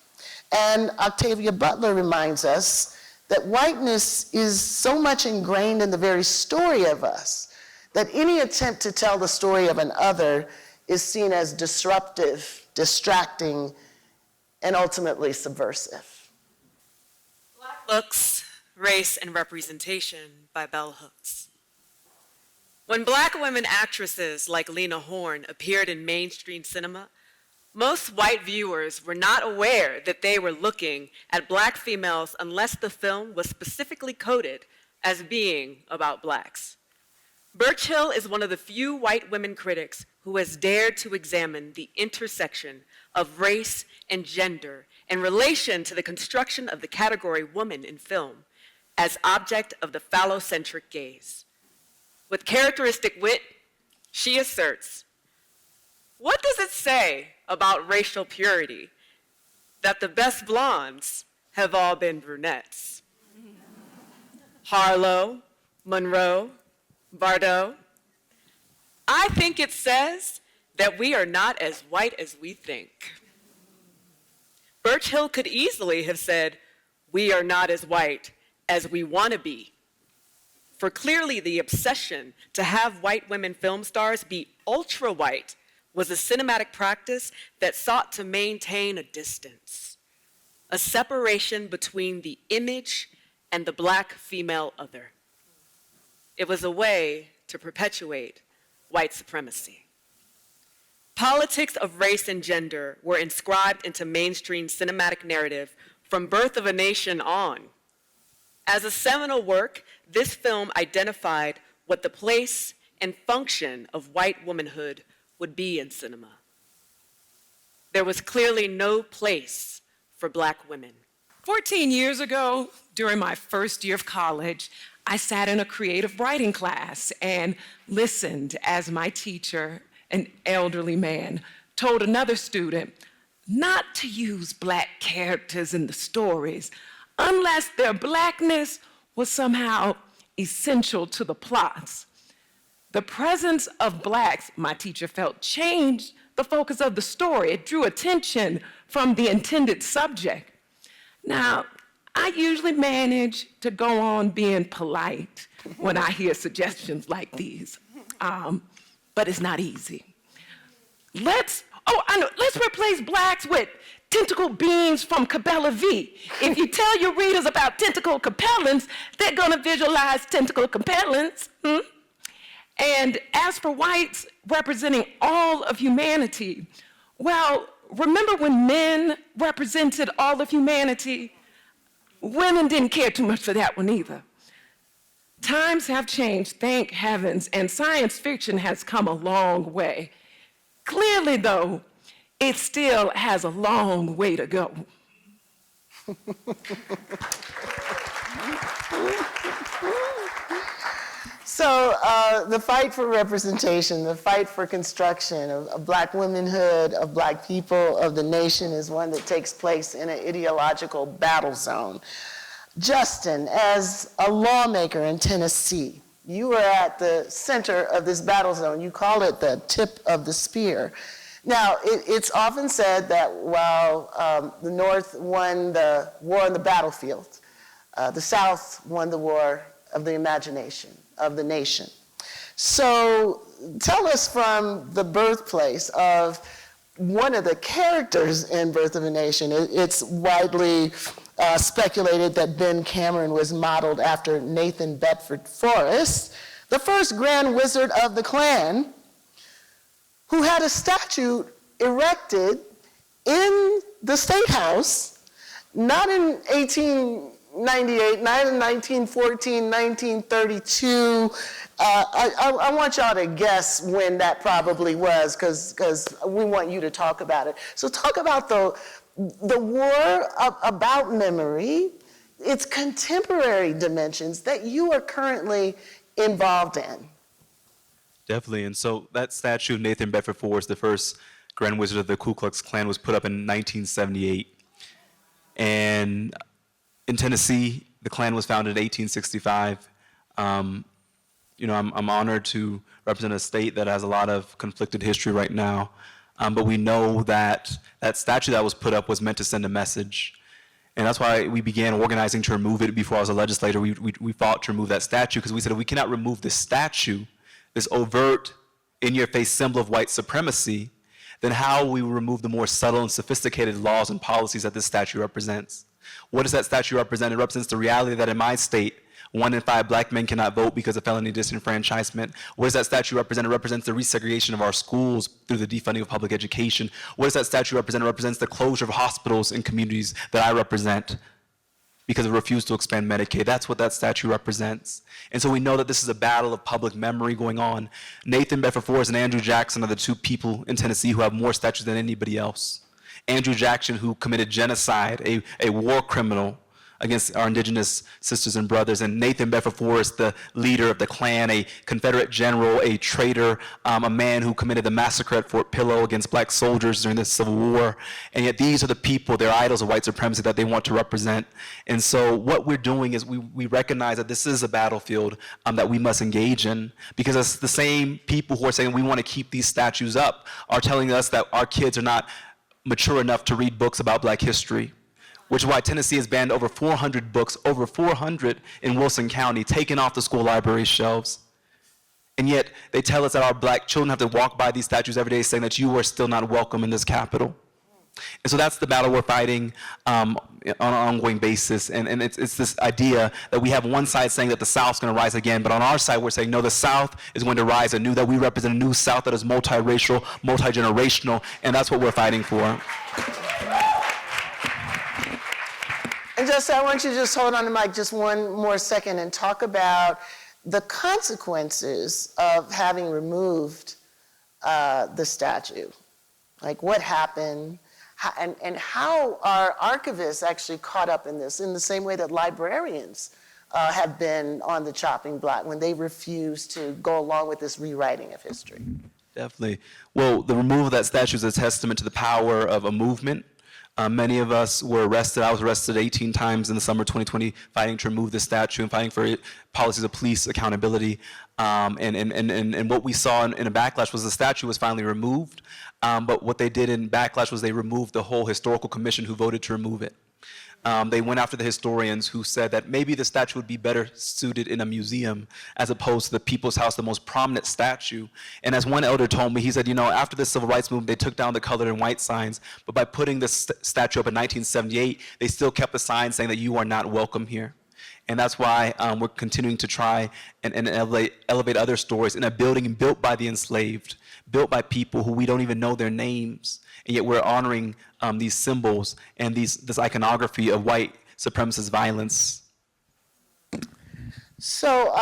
S5: and Octavia Butler reminds us that whiteness is so much ingrained in the very story of us that any attempt to tell the story of an other is seen as disruptive, distracting, and ultimately subversive.
S14: Black Looks, Race, and Representation by Bell Hooks. When Black women actresses like Lena Horne appeared in mainstream cinema, most white viewers were not aware that they were looking at Black females unless the film was specifically coded as being about Blacks. Birchill is one of the few white women critics who has dared to examine the intersection of race and gender in relation to the construction of the category woman in film as object of the phallocentric gaze. With characteristic wit, she asserts, what does it say about racial purity that the best blondes have all been brunettes? Harlow, Monroe, Bardot. I think it says that we are not as white as we think. Birchill could easily have said, we are not as white as we want to be. For clearly the obsession to have white women film stars be ultra white was a cinematic practice that sought to maintain a distance, a separation between the image and the Black female other. It was a way to perpetuate white supremacy. Politics of race and gender were inscribed into mainstream cinematic narrative from Birth of a Nation on. As a seminal work, this film identified what the place and function of white womanhood would be in cinema. There was clearly no place for Black women.
S15: 14 years ago, during my first year of college, I sat in a creative writing class and listened as my teacher, an elderly man, told another student not to use Black characters in the stories unless their Blackness was somehow essential to the plots. The presence of Blacks, my teacher felt, changed the focus of the story. It drew attention from the intended subject. Now, I usually manage to go on being polite when I hear suggestions like these, but it's not easy. Let's replace Blacks with tentacle beings from Cabela V. If you tell your readers about tentacle compellents, they're gonna visualize tentacle compellents. And as for whites representing all of humanity, well, remember when men represented all of humanity? Women didn't care too much for that one either. Times have changed, thank heavens, and science fiction has come a long way. Clearly, though, it still has a long way to go.
S5: So the fight for representation, the fight for construction of Black womanhood, of Black people, of the nation is one that takes place in an ideological battle zone. Justin, as a lawmaker in Tennessee, you are at the center of this battle zone. You call it the tip of the spear. Now, it's often said that while the North won the war on the battlefield, the South won the war of the imagination of the nation. So tell us from the birthplace of one of the characters in Birth of a Nation. It's widely speculated that Ben Cameron was modeled after Nathan Bedford Forrest, the first Grand Wizard of the Klan, who had a statue erected in the State House, not in 1898, not in 1914, 1932. I want y'all to guess when that probably was, because we want you to talk about it. So talk about the war about memory, its contemporary dimensions that you are currently involved in.
S9: Definitely, and so that statue of Nathan Bedford Forrest, the first Grand Wizard of the Ku Klux Klan, was put up in 1978. And in Tennessee, the Klan was founded in 1865. I'm honored to represent a state that has a lot of conflicted history right now. But we know that that statue that was put up was meant to send a message. And that's why we began organizing to remove it. Before I was a legislator, we fought to remove that statue, because we said if we cannot remove this statue, this overt, in-your-face symbol of white supremacy, then how will we remove the more subtle and sophisticated laws and policies that this statue represents? What does that statue represent? It represents the reality that in my state, 1 in 5 Black men cannot vote because of felony disenfranchisement. What does that statue represent? It represents the resegregation of our schools through the defunding of public education. What does that statue represent? It represents the closure of hospitals in communities that I represent because it refused to expand Medicaid. That's what that statue represents. And so we know that this is a battle of public memory going on. Nathan Bedford Forrest and Andrew Jackson are the two people in Tennessee who have more statues than anybody else. Andrew Jackson, who committed genocide, a war criminal against our indigenous sisters and brothers, and Nathan Bedford Forrest, the leader of the Klan, a Confederate general, a traitor, a man who committed the massacre at Fort Pillow against Black soldiers during the Civil War. And yet these are the people, they're idols of white supremacy that they want to represent. And so what we're doing is we recognize that this is a battlefield that we must engage in, because it's the same people who are saying we want to keep these statues up are telling us that our kids are not mature enough to read books about Black history, which is why Tennessee has banned over 400 books, over 400 in Wilson County, taken off the school library shelves. And yet they tell us that our Black children have to walk by these statues every day saying that you are still not welcome in this capital. And so that's the battle we're fighting on an ongoing basis. And it's this idea that we have one side saying that the South's going to rise again, but on our side we're saying, no, the South is going to rise anew, that we represent a new South that is multiracial, multi-generational, and that's what we're fighting for.
S5: And Justin, I want you to just hold on the mic just one more second and talk about the consequences of having removed the statue. Like what happened, And how are archivists actually caught up in this in the same way that librarians have been on the chopping block when they refuse to go along with this rewriting of history?
S9: Definitely. Well, the removal of that statue is a testament to the power of a movement. Many of us were arrested. I was arrested 18 times in the summer 2020 fighting to remove the statue and fighting for policies of police accountability. And what we saw in a backlash was the statue was finally removed. But what they did in backlash was they removed the whole historical commission who voted to remove it. They went after the historians who said that maybe the statue would be better suited in a museum as opposed to the People's House, the most prominent statue. And as one elder told me, he said, you know, after the civil rights movement, they took down the colored and white signs, but by putting the statue up in 1978, they still kept the sign saying that you are not welcome here. And that's why we're continuing to try and elevate other stories in a building built by the enslaved, built by people who we don't even know their names, and yet we're honoring these symbols and this iconography of white supremacist violence.
S5: So,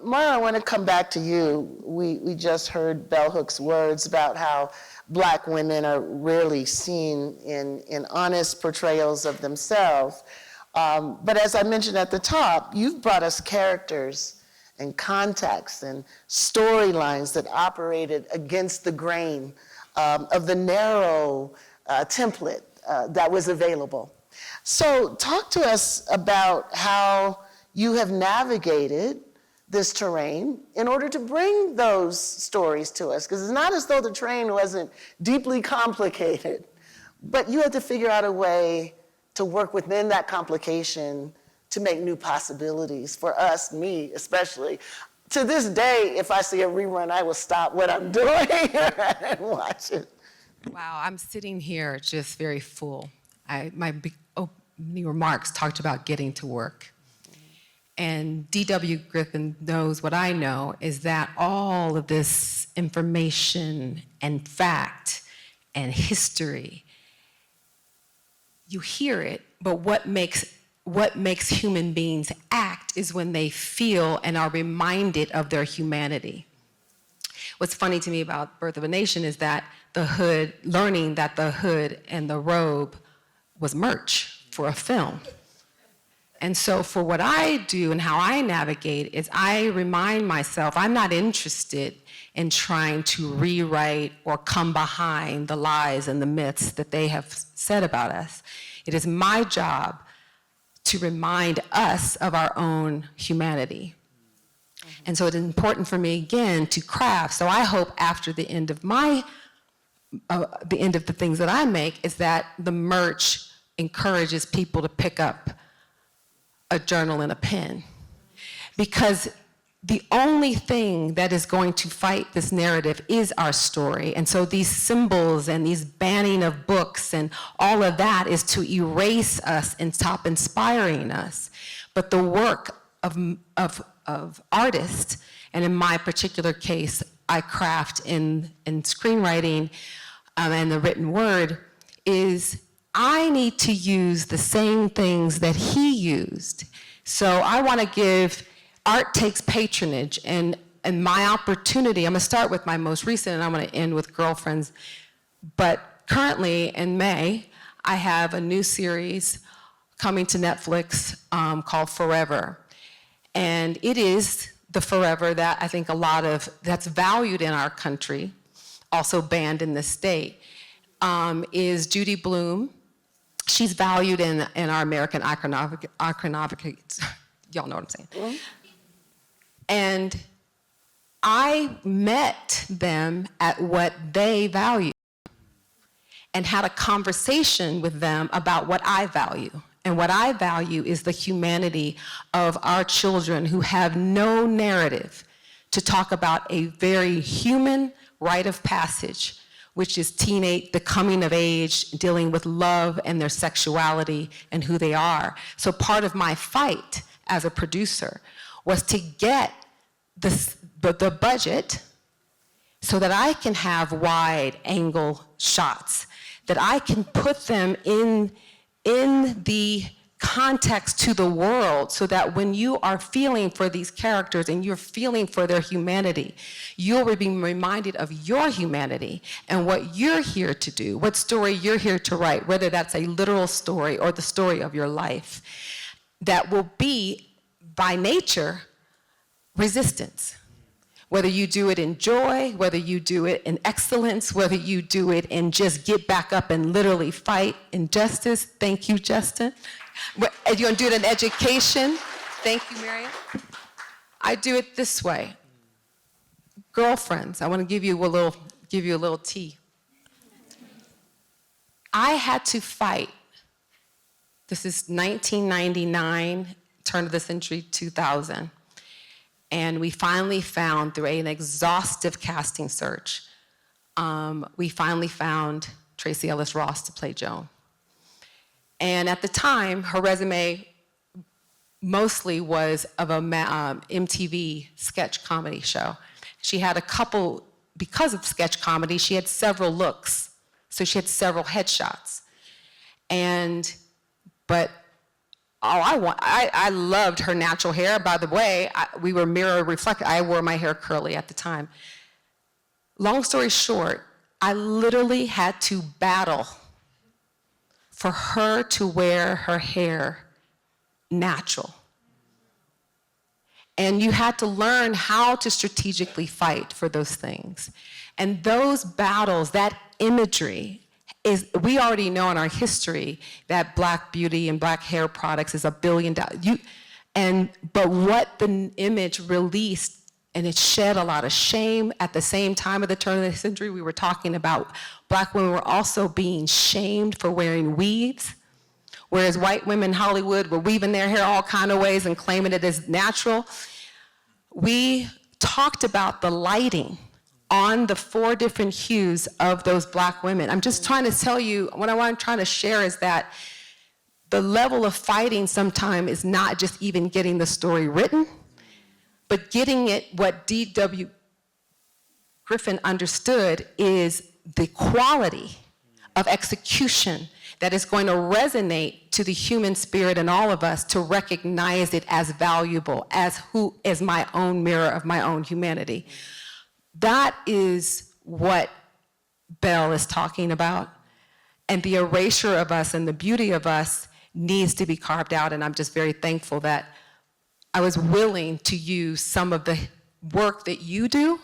S5: Mara, I want to come back to you. We just heard Bell Hook's words about how Black women are rarely seen in honest portrayals of themselves. But as I mentioned at the top, you've brought us characters and context and storylines that operated against the grain of the narrow template that was available. So talk to us about how you have navigated this terrain in order to bring those stories to us, because it's not as though the terrain wasn't deeply complicated, but you had to figure out a way to work within that complication to make new possibilities for us, me especially. To this day, if I see a rerun, I will stop what I'm doing and watch it.
S10: Wow, I'm sitting here just very full. My opening remarks talked about getting to work. And D.W. Griffin knows what I know, is that all of this information and fact and history, you hear it, but what makes human beings act is when they feel and are reminded of their humanity. What's funny to me about Birth of a Nation is that the hood, learning that the hood and the robe was merch for a film. And so for what I do and how I navigate is I remind myself I'm not interested in trying to rewrite or come behind the lies and the myths that they have said about us. It is my job to remind us of our own humanity. And so it is important for me, again, to craft. So I hope after the end of the end of the things that I make is that the merch encourages people to pick up a journal and a pen. Because the only thing that is going to fight this narrative is our story. And so these symbols and these banning of books and all of that is to erase us and stop inspiring us. But the work of artists, and in my particular case, I craft in screenwriting and the written word, is I need to use the same things that he used. So I want to give, art takes patronage, and my opportunity, I'm going to start with my most recent, and I'm going to end with Girlfriends. But currently, in May, I have a new series coming to Netflix called Forever. And it is the forever that I think that's valued in our country, also banned in the state, is Judy Blume. She's valued in our American iconography. Y'all know what I'm saying. Mm-hmm. And I met them at what they value and had a conversation with them about what I value. And what I value is the humanity of our children who have no narrative to talk about a very human rite of passage, which is the coming of age, dealing with love and their sexuality and who they are. So part of my fight as a producer was to get the budget so that I can have wide angle shots, that I can put them in the context to the world so that when you are feeling for these characters and you're feeling for their humanity, you'll be reminded of your humanity and what you're here to do, what story you're here to write, whether that's a literal story or the story of your life, that will be, by nature, resistance. Whether you do it in joy, whether you do it in excellence, whether you do it in just get back up and literally fight injustice. Thank you, Justin. If you're gonna do it in education, thank you, Miriam. I do it this way. Girlfriends, I want to give you a little tea. I had to fight. This is 1999, turn of the century, 2000. And we finally found, through an exhaustive casting search, we finally found Tracee Ellis Ross to play Joan. And at the time, her resume mostly was of a MTV sketch comedy show. She had a couple, because of sketch comedy, she had several looks. So she had several headshots. But I loved her natural hair. By the way, we were mirror reflected. I wore my hair curly at the time. Long story short, I literally had to battle for her to wear her hair natural. And you had to learn how to strategically fight for those things. And those battles, that imagery, we already know in our history that Black beauty and Black hair products is $1 billion. But what the image released, and it shed a lot of shame. At the same time of the turn of the century, we were talking about Black women were also being shamed for wearing weaves, whereas white women in Hollywood were weaving their hair all kind of ways and claiming it as natural. We talked about the lighting on the 4 different hues of those Black women. I'm just trying to tell you, what I'm trying to share is that the level of fighting sometimes is not just even getting the story written, but getting it, what D.W. Griffin understood is the quality of execution that is going to resonate to the human spirit in all of us to recognize it as valuable, as my own mirror of my own humanity. That is what Belle is talking about. And the erasure of us and the beauty of us needs to be carved out. And I'm just very thankful that I was willing to use some of the work that you do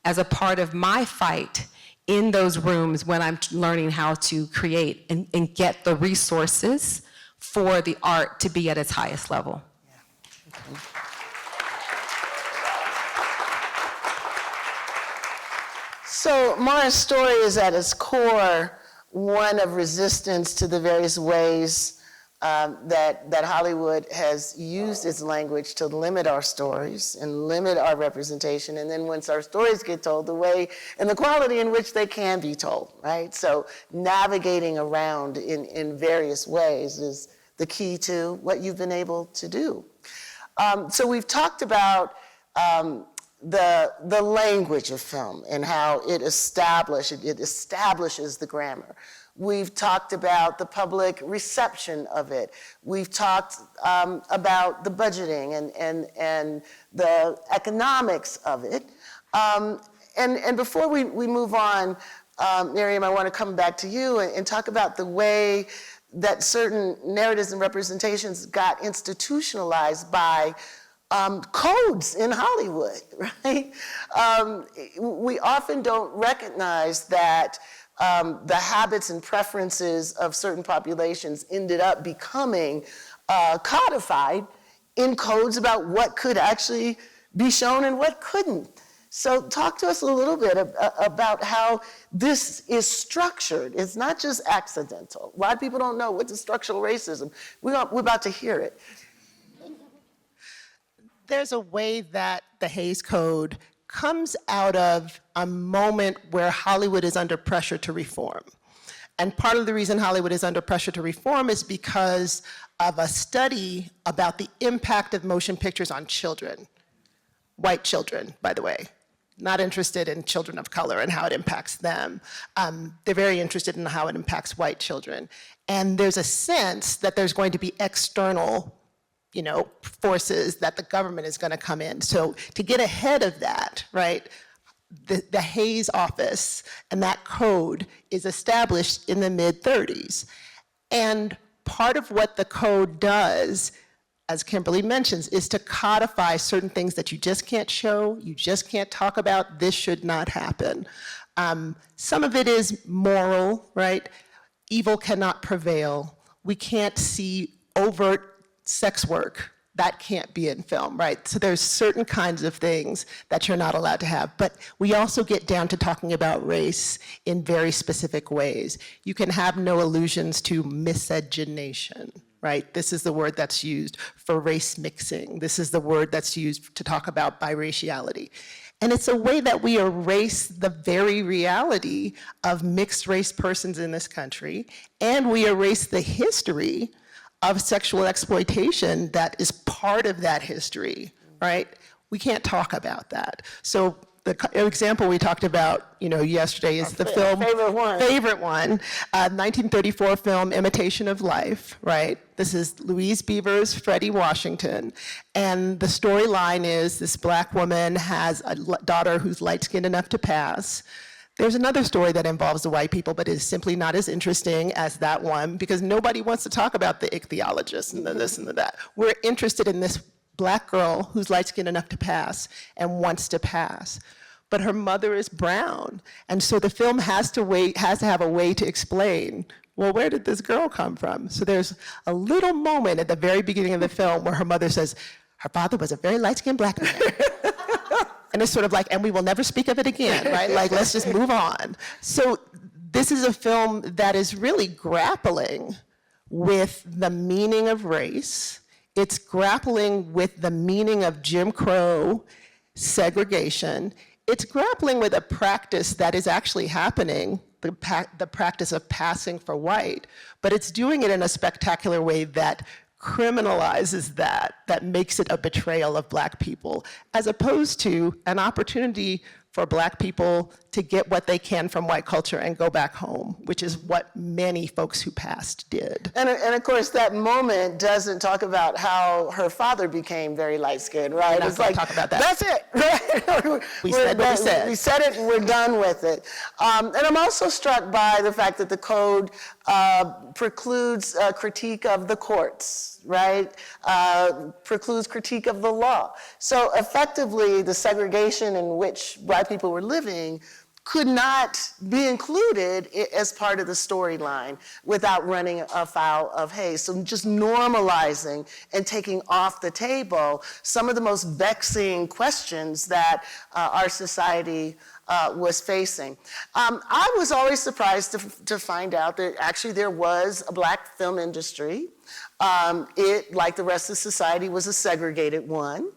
S10: as a part of my fight in those rooms when I'm learning how to create and get the resources for the art to be at its highest level.
S5: Yeah. Okay. So Mara's story is at its core one of resistance to the various ways that Hollywood has used its language to limit our stories and limit our representation. And then once our stories get told, the way and the quality in which they can be told, right? So navigating around in various ways is the key to what you've been able to do. So we've talked about the language of film and how it establishes the grammar. We've talked about the public reception of it. We've talked about the budgeting and the economics of it. And before we move on, Miriam, I want to come back to you and talk about the way that certain narratives and representations got institutionalized by codes in Hollywood, right? We often don't recognize that the habits and preferences of certain populations ended up becoming codified in codes about what could actually be shown and what couldn't. So talk to us a little bit about how this is structured. It's not just accidental. A lot of people don't know what's structural racism. We're about to hear it.
S11: There's a way that the Hays Code comes out of a moment where Hollywood is under pressure to reform. And part of the reason Hollywood is under pressure to reform is because of a study about the impact of motion pictures on children. White children, by the way. not interested in children of color and how it impacts them. They're very interested in how it impacts white children. And there's a sense that there's going to be external, forces that the government is going to come in. So to get ahead of that, right, the Hayes office and that code is established in the mid-30s. And part of what the code does, as Kimberlé mentions, is to codify certain things that you just can't show, you just can't talk about, this should not happen. Some of it is moral, right? Evil cannot prevail. We can't see overt sex work. That can't be in film, right? So there's certain kinds of things that you're not allowed to have. But we also get down to talking about race in very specific ways. You can have no allusions to miscegenation, right? This is the word that's used for race mixing. This is the word that's used to talk about biraciality. And it's a way that we erase the very reality of mixed race persons in this country, and we erase the history of sexual exploitation that is part of that history, right? We can't talk about that. So the example we talked about, yesterday is the film
S5: favorite one,
S11: 1934 film Imitation of Life, right? This is Louise Beaver's Freddie Washington, and the storyline is this Black woman has a daughter who's light-skinned enough to pass. There's another story that involves the white people, but is simply not as interesting as that one because nobody wants to talk about the ichthyologists and the this and the that. We're interested in this Black girl who's light-skinned enough to pass and wants to pass. But her mother is brown, and so the film has to have a way to explain, well, where did this girl come from? So there's a little moment at the very beginning of the film where her mother says, her father was a very light-skinned Black man. And it's sort of like, and we will never speak of it again, right? Like, let's just move on. So this is a film that is really grappling with the meaning of race. It's grappling with the meaning of Jim Crow, segregation. It's grappling with a practice that is actually happening, the practice of passing for white, but it's doing it in a spectacular way that criminalizes that makes it a betrayal of Black people, as opposed to an opportunity for Black people to get what they can from white culture and go back home, which is what many folks who passed did.
S5: And of course, that moment doesn't talk about how her father became very light-skinned, right?
S11: It's like, talk about that.
S5: That's it, right?
S11: We said what we said.
S5: We said it and we're done with it. And I'm also struck by the fact that the code precludes critique of the courts, right? Precludes critique of the law. So effectively, the segregation in which Black people were living could not be included as part of the storyline without running afoul of Hayes. So just normalizing and taking off the table some of the most vexing questions that our society was facing. I was always surprised to find out that actually there was a Black film industry. It, like the rest of society, was a segregated one.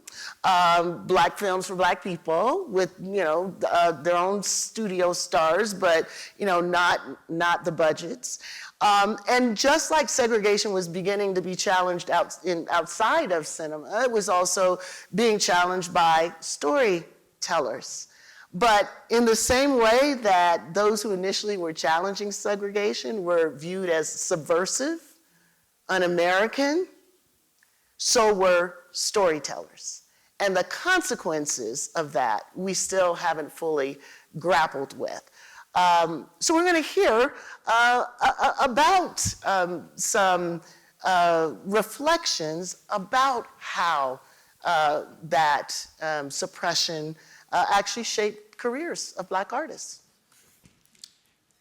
S5: Black films for Black people with, their own studio stars, but, not the budgets. And just like segregation was beginning to be challenged outside of cinema, it was also being challenged by storytellers. But in the same way that those who initially were challenging segregation were viewed as subversive, un-American, so were storytellers. And the consequences of that we still haven't fully grappled with. So we're going to hear about some reflections about how that suppression actually shaped careers of Black artists.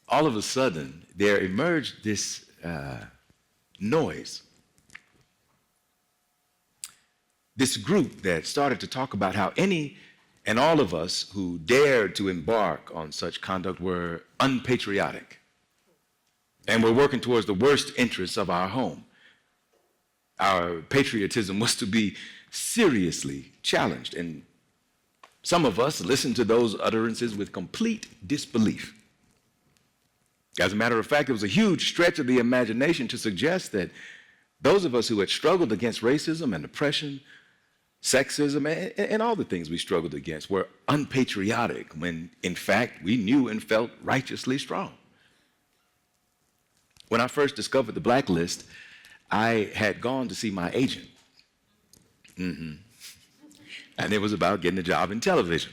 S4: All of a sudden, there emerged this noise. This group that started to talk about how any and all of us who dared to embark on such conduct were unpatriotic and were working towards the worst interests of our home. Our patriotism was to be seriously challenged, and some of us listened to those utterances with complete disbelief. As a matter of fact, it was a huge stretch of the imagination to suggest that those of us who had struggled against racism and oppression sexism, and all the things we struggled against were unpatriotic when, in fact, we knew and felt righteously strong. When I first discovered the blacklist, I had gone to see my agent. And it was about getting a job in television.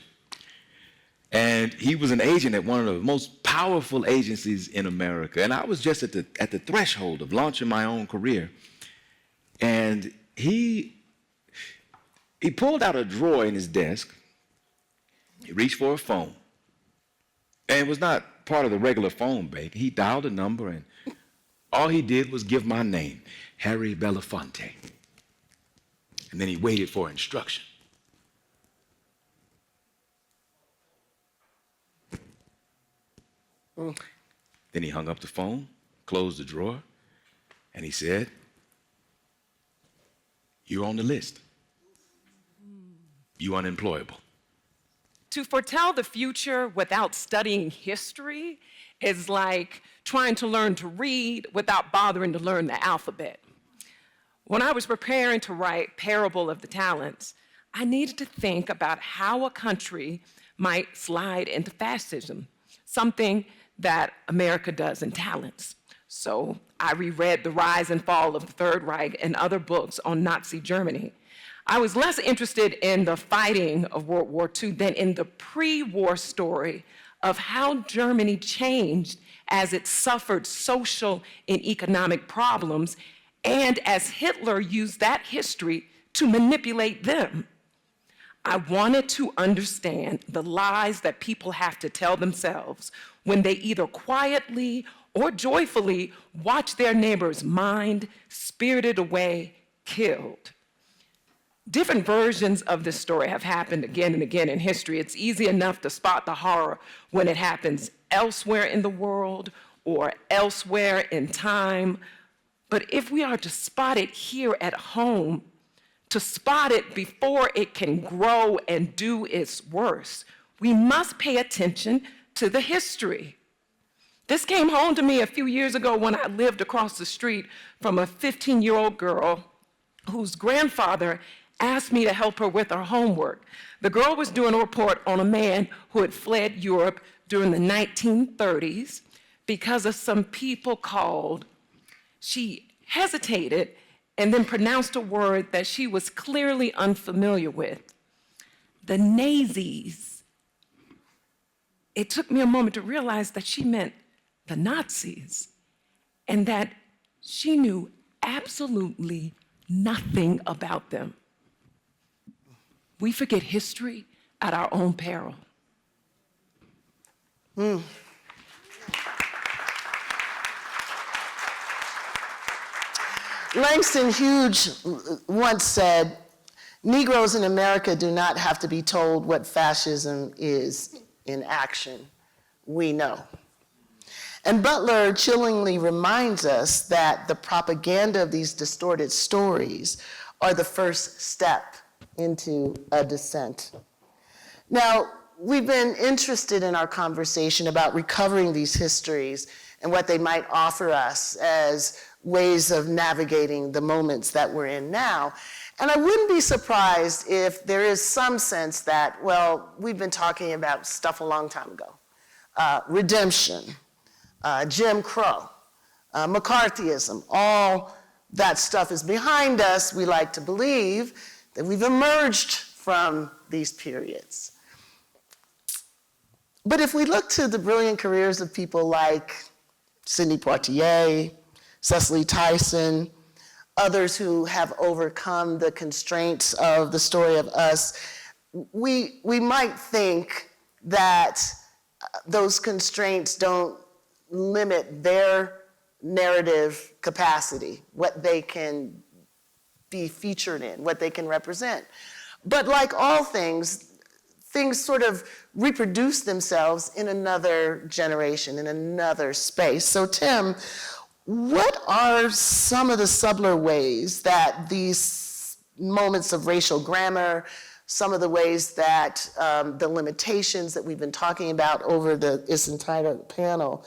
S4: And he was an agent at one of the most powerful agencies in America. And I was just at the threshold of launching my own career. And he pulled out a drawer in his desk. He reached for a phone. And it was not part of the regular phone bank. He dialed a number, and all he did was give my name, Harry Belafonte. And then he waited for instruction. Then he hung up the phone, closed the drawer, and he said, "You're on the list. You unemployable."
S15: To foretell the future without studying history is like trying to learn to read without bothering to learn the alphabet. When I was preparing to write Parable of the Talents, I needed to think about how a country might slide into fascism, something that America does in Talents. So I reread The Rise and Fall of the Third Reich and other books on Nazi Germany. I was less interested in the fighting of World War II than in the pre-war story of how Germany changed as it suffered social and economic problems, and as Hitler used that history to manipulate them. I wanted to understand the lies that people have to tell themselves when they either quietly or joyfully watch their neighbors mined, spirited away, killed. Different versions of this story have happened again and again in history. It's easy enough to spot the horror when it happens elsewhere in the world or elsewhere in time. But if we are to spot it here at home, to spot it before it can grow and do its worst, we must pay attention to the history. This came home to me a few years ago when I lived across the street from a 15-year-old girl whose grandfather asked me to help her with her homework. The girl was doing a report on a man who had fled Europe during the 1930s because of some people called. She hesitated and then pronounced a word that she was clearly unfamiliar with. The Nazis. It took me a moment to realize that she meant the Nazis, and that she knew absolutely nothing about them. We forget history at our own peril.
S5: Langston Hughes once said, "Negroes in America do not have to be told what fascism is in action. We know." And Butler chillingly reminds us that the propaganda of these distorted stories are the first step into a descent. Now, we've been interested in our conversation about recovering these histories and what they might offer us as ways of navigating the moments that we're in now. And I wouldn't be surprised if there is some sense that, well, we've been talking about stuff a long time ago. Redemption, Jim Crow, McCarthyism, all that stuff is behind us. We like to believe that we've emerged from these periods. But if we look to the brilliant careers of people like Sidney Poitier, Cicely Tyson, others who have overcome the constraints of the story of us, we might think that those constraints don't limit their narrative capacity, what they can be featured in, what they can represent. But like all things, things sort of reproduce themselves in another generation, in another space. So Tim, what are some of the subtler ways that these moments of racial grammar, some of the ways that the limitations that we've been talking about over this entire panel,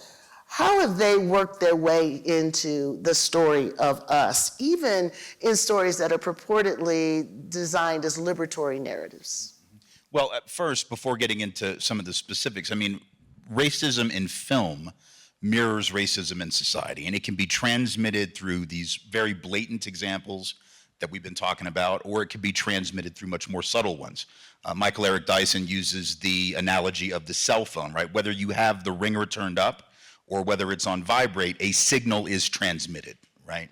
S5: how have they worked their way into the story of us, even in stories that are purportedly designed as liberatory narratives?
S8: Well, at first, before getting into some of the specifics, I mean, racism in film mirrors racism in society, and it can be transmitted through these very blatant examples that we've been talking about, or it can be transmitted through much more subtle ones. Michael Eric Dyson uses the analogy of the cell phone, right? Whether you have the ringer turned up or whether it's on vibrate, a signal is transmitted, right?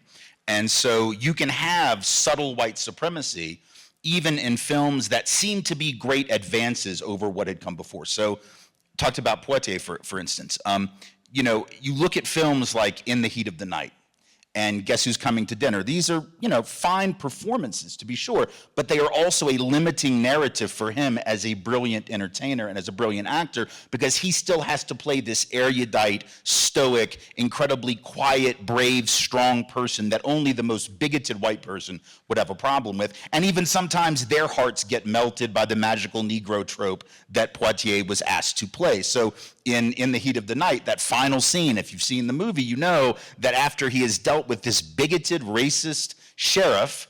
S8: And so you can have subtle white supremacy even in films that seem to be great advances over what had come before. So, talked about Poitier, for instance. You know, you look at films like In the Heat of the Night and Guess Who's Coming to Dinner. These are, you know, fine performances, to be sure, but they are also a limiting narrative for him as a brilliant entertainer and as a brilliant actor, because he still has to play this erudite, stoic, incredibly quiet, brave, strong person that only the most bigoted white person would have a problem with. And even sometimes their hearts get melted by the magical Negro trope that Poitier was asked to play. So in the Heat of the Night, that final scene, if you've seen the movie, you know that after he has dealt with this bigoted, racist sheriff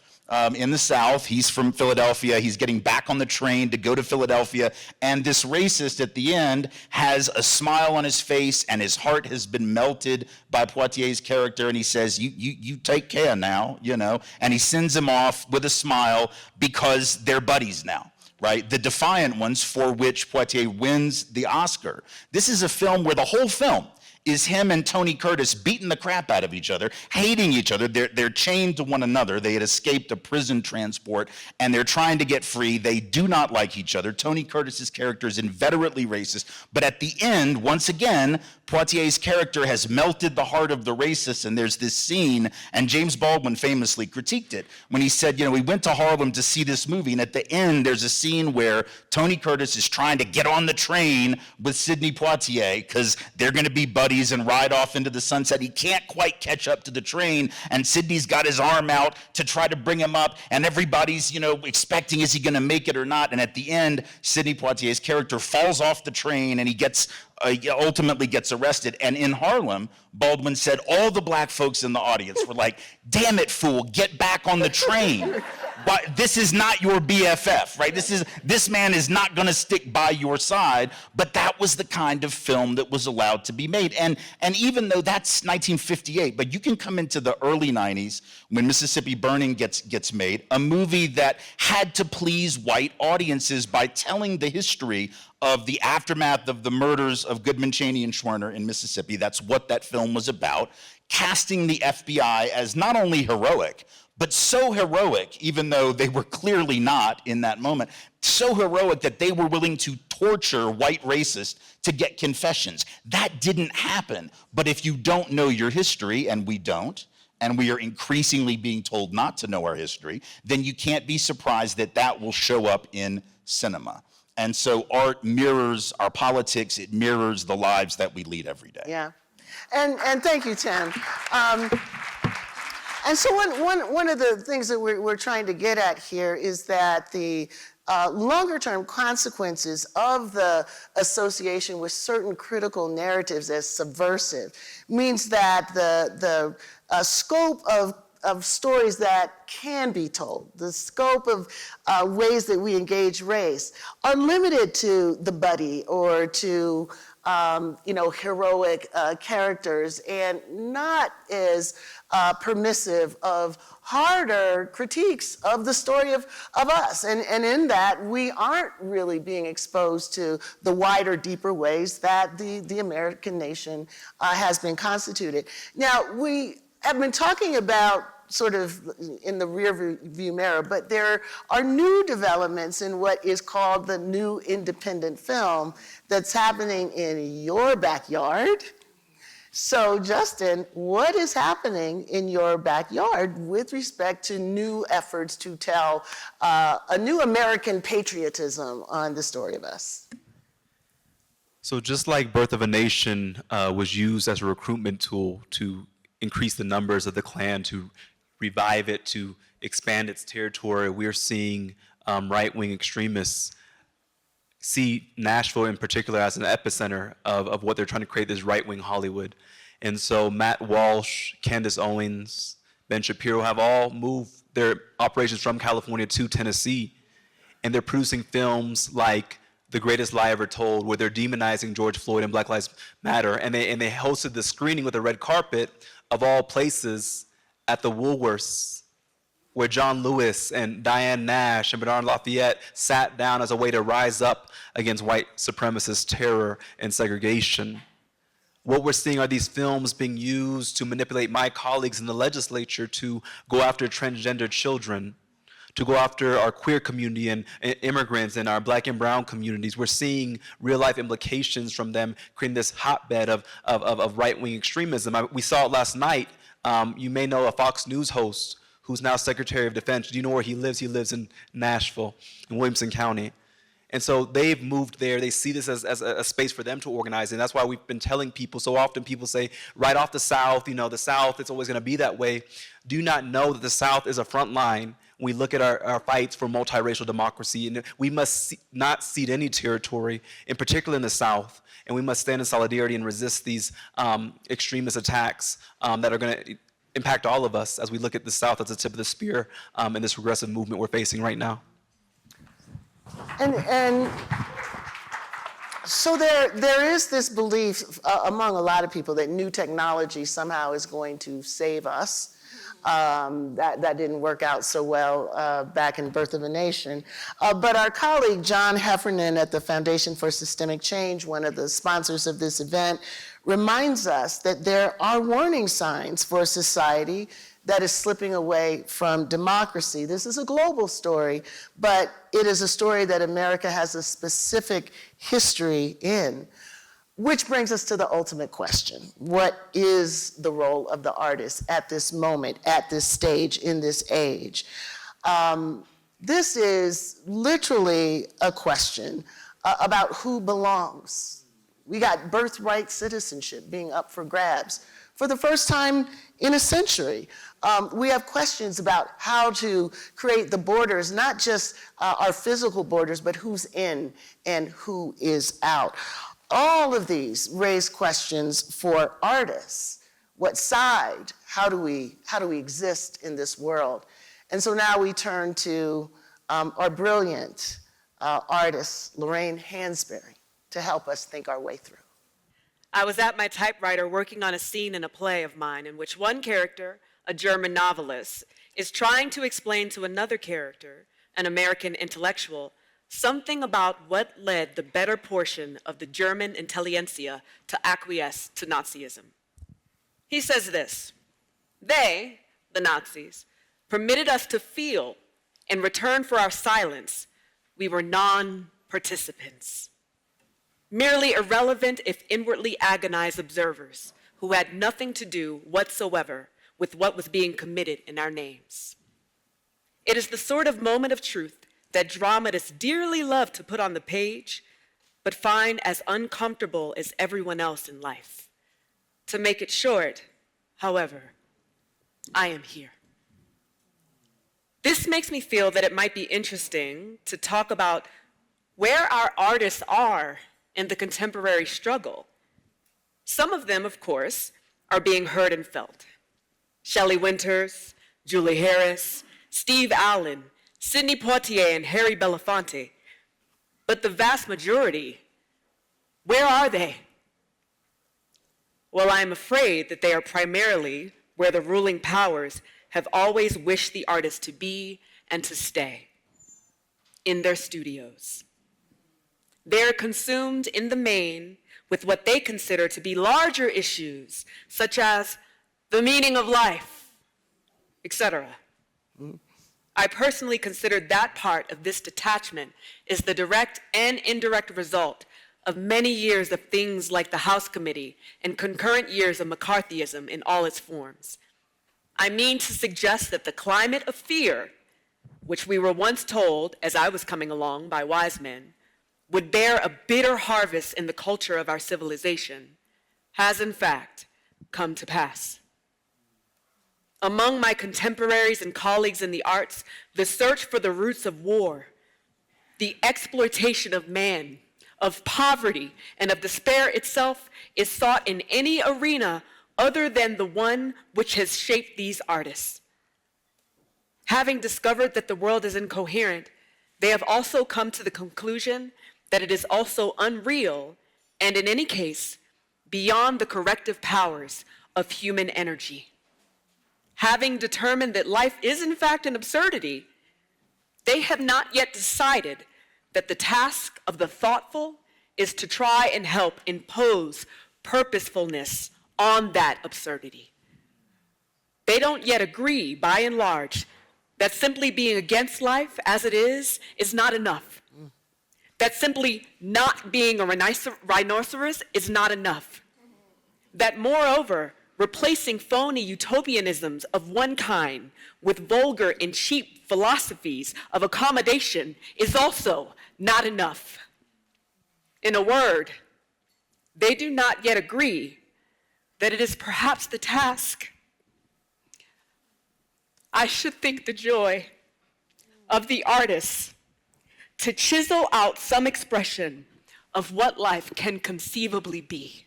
S8: in the South, he's from Philadelphia, he's getting back on the train to go to Philadelphia, and this racist at the end has a smile on his face and his heart has been melted by Poitier's character, and he says, you take care now, you know, and he sends him off with a smile because they're buddies now. Right, The Defiant Ones, for which Poitier wins the Oscar. This is a film where the whole film is him and Tony Curtis beating the crap out of each other, hating each other. They're chained to one another. They had escaped a prison transport, and they're trying to get free. They do not like each other. Tony Curtis's character is inveterately racist, but at the end, once again, Poitier's character has melted the heart of the racist, and there's this scene, and James Baldwin famously critiqued it when he said, you know, we went to Harlem to see this movie, and at the end, there's a scene where Tony Curtis is trying to get on the train with Sidney Poitier, because they're gonna be buddies and ride off into the sunset. He can't quite catch up to the train, and Sidney's got his arm out to try to bring him up, and everybody's, you know, expecting, is he gonna make it or not? And at the end, Sidney Poitier's character falls off the train, and he ultimately gets arrested. And in Harlem, Baldwin said all the black folks in the audience were like, damn it, fool, get back on the train. But this is not your BFF, right? This man is not gonna stick by your side, but that was the kind of film that was allowed to be made. And even though that's 1958, but you can come into the early 90s when Mississippi Burning gets made, a movie that had to please white audiences by telling the history of the aftermath of the murders of Goodman, Cheney, and Schwerner in Mississippi. That's what that film was about. Casting the FBI as not only heroic, but so heroic, even though they were clearly not in that moment, so heroic that they were willing to torture white racists to get confessions. That didn't happen. But if you don't know your history, and we don't, and we are increasingly being told not to know our history, then you can't be surprised that that will show up in cinema. And so art mirrors our politics, it mirrors the lives that we lead every day.
S5: Yeah, and thank you, Tim. And so one of the things that we're trying to get at here is that the longer term consequences of the association with certain critical narratives as subversive means that the scope of stories that can be told, the scope of ways that we engage race are limited to the buddy or to heroic characters, and not as permissive of harder critiques of the story of us. And in that, we aren't really being exposed to the wider, deeper ways that the American nation has been constituted. Now, we have been talking about sort of in the rear view mirror, but there are new developments in what is called the new independent film that's happening in your backyard. So Justin, what is happening in your backyard with respect to new efforts to tell a new American patriotism on the story of us?
S9: So just like Birth of a Nation was used as a recruitment tool to increase the numbers of the Klan, to revive it, to expand its territory, we're seeing right-wing extremists see Nashville in particular as an epicenter of what they're trying to create, this right-wing Hollywood. And so Matt Walsh, Candace Owens, Ben Shapiro have all moved their operations from California to Tennessee, and they're producing films like The Greatest Lie Ever Told, where they're demonizing George Floyd and Black Lives Matter, and they hosted the screening with a red carpet of all places at the Woolworths, where John Lewis and Diane Nash and Bernard Lafayette sat down as a way to rise up against white supremacist terror and segregation. What we're seeing are these films being used to manipulate my colleagues in the legislature to go after transgender children, to go after our queer community and immigrants and our black and brown communities. We're seeing real life implications from them creating this hotbed of right-wing extremism. We saw it last night. You may know a Fox News host who's now Secretary of Defense. Do you know where he lives? He lives in Nashville, in Williamson County. And so they've moved there. They see this as a space for them to organize. And that's why we've been telling people, so often people say, write off the South, the South, it's always gonna be that way. Do you not know that the South is a front line when we look at our fights for multiracial democracy? And we must not cede any territory, in particular in the South. And we must stand in solidarity and resist these extremist attacks that are gonna impact all of us as we look at the South as the tip of the spear in this progressive movement we're facing right now.
S5: And so there is this belief among a lot of people that new technology somehow is going to save us. That didn't work out so well back in Birth of a Nation. But our colleague John Heffernan at the Foundation for Systemic Change, one of the sponsors of this event, reminds us that there are warning signs for a society that is slipping away from democracy. This is a global story, but it is a story that America has a specific history in. Which brings us to the ultimate question. What is the role of the artist at this moment, at this stage, in this age? This is literally a question about who belongs. We got birthright citizenship being up for grabs for the first time in a century. We have questions about how to create the borders, not just our physical borders, but who's in and who is out. All of these raise questions for artists. What side? How do we exist in this world? And so now we turn to our brilliant artist, Lorraine Hansberry, to help us think our way through.
S14: I was at my typewriter working on a scene in a play of mine in which one character, a German novelist, is trying to explain to another character, an American intellectual, something about what led the better portion of the German intelligentsia to acquiesce to Nazism. He says this: they, the Nazis, permitted us to feel, in return for our silence, we were non-participants, merely irrelevant if inwardly agonized observers who had nothing to do whatsoever with what was being committed in our names. It is the sort of moment of truth that dramatists dearly love to put on the page, but find as uncomfortable as everyone else in life. To make it short, however, I am here. This makes me feel that it might be interesting to talk about where our artists are in the contemporary struggle. Some of them, of course, are being heard and felt. Shelley Winters, Julie Harris, Steve Allen, Sidney Poitier, and Harry Belafonte. But the vast majority, where are they? Well, I am afraid that they are primarily where the ruling powers have always wished the artist to be and to stay, in their studios. They are consumed in the main with what they consider to be larger issues, such as the meaning of life, etc. I personally consider that part of this detachment is the direct and indirect result of many years of things like the House Committee and concurrent years of McCarthyism in all its forms. I mean to suggest that the climate of fear, which we were once told, as I was coming along by wise men, would bear a bitter harvest in the culture of our civilization, has in fact come to pass. Among my contemporaries and colleagues in the arts, the search for the roots of war, the exploitation of man, of poverty, and of despair itself is sought in any arena other than the one which has shaped these artists. Having discovered that the world is incoherent, they have also come to the conclusion that it is also unreal and, in any case, beyond the corrective powers of human energy. Having determined that life is in fact an absurdity, they have not yet decided that the task of the thoughtful is to try and help impose purposefulness on that absurdity. They don't yet agree, by and large, that simply being against life as it is not enough. That simply not being a rhinoceros is not enough. That moreover, replacing phony utopianisms of one kind with vulgar and cheap philosophies of accommodation is also not enough. In a word, they do not yet agree that it is perhaps the task, I should think the joy, of the artists to chisel out some expression of what life can conceivably be.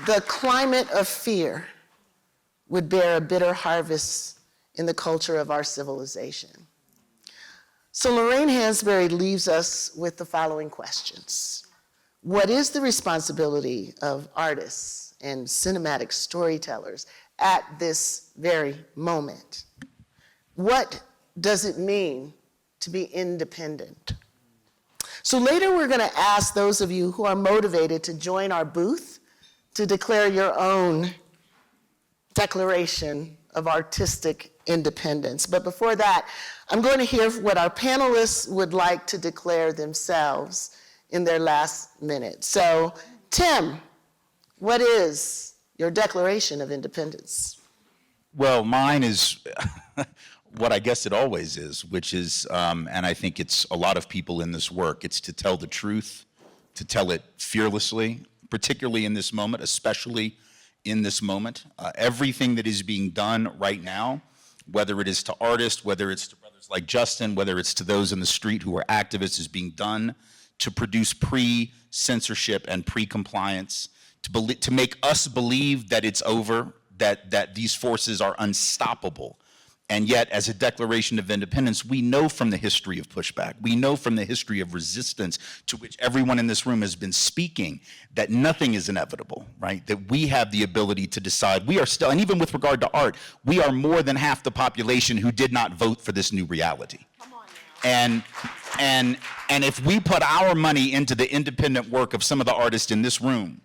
S5: The climate of fear would bear a bitter harvest in the culture of our civilization. So Lorraine Hansberry leaves us with the following questions. What is the responsibility of artists and cinematic storytellers at this very moment? What does it mean to be independent? So later we're going to ask those of you who are motivated to join our booth to declare your own declaration of artistic independence. But before that, I'm going to hear what our panelists would like to declare themselves in their last minute. So, Tim, what is your declaration of independence?
S8: Well, mine is what I guess it always is, which is, and I think it's a lot of people in this work, it's to tell the truth, to tell it fearlessly, particularly in this moment, especially in this moment. Everything that is being done right now, whether it is to artists, whether it's to brothers like Justin, whether it's to those in the street who are activists, is being done to produce pre-censorship and pre-compliance, to make us believe that it's over, that these forces are unstoppable. And yet, as a declaration of independence, we know from the history of pushback, we know from the history of resistance to which everyone in this room has been speaking, that nothing is inevitable, right? That we have the ability to decide. We are still, and even with regard to art, we are more than half the population who did not vote for this new reality. Come on now. And if we put our money into the independent work of some of the artists in this room,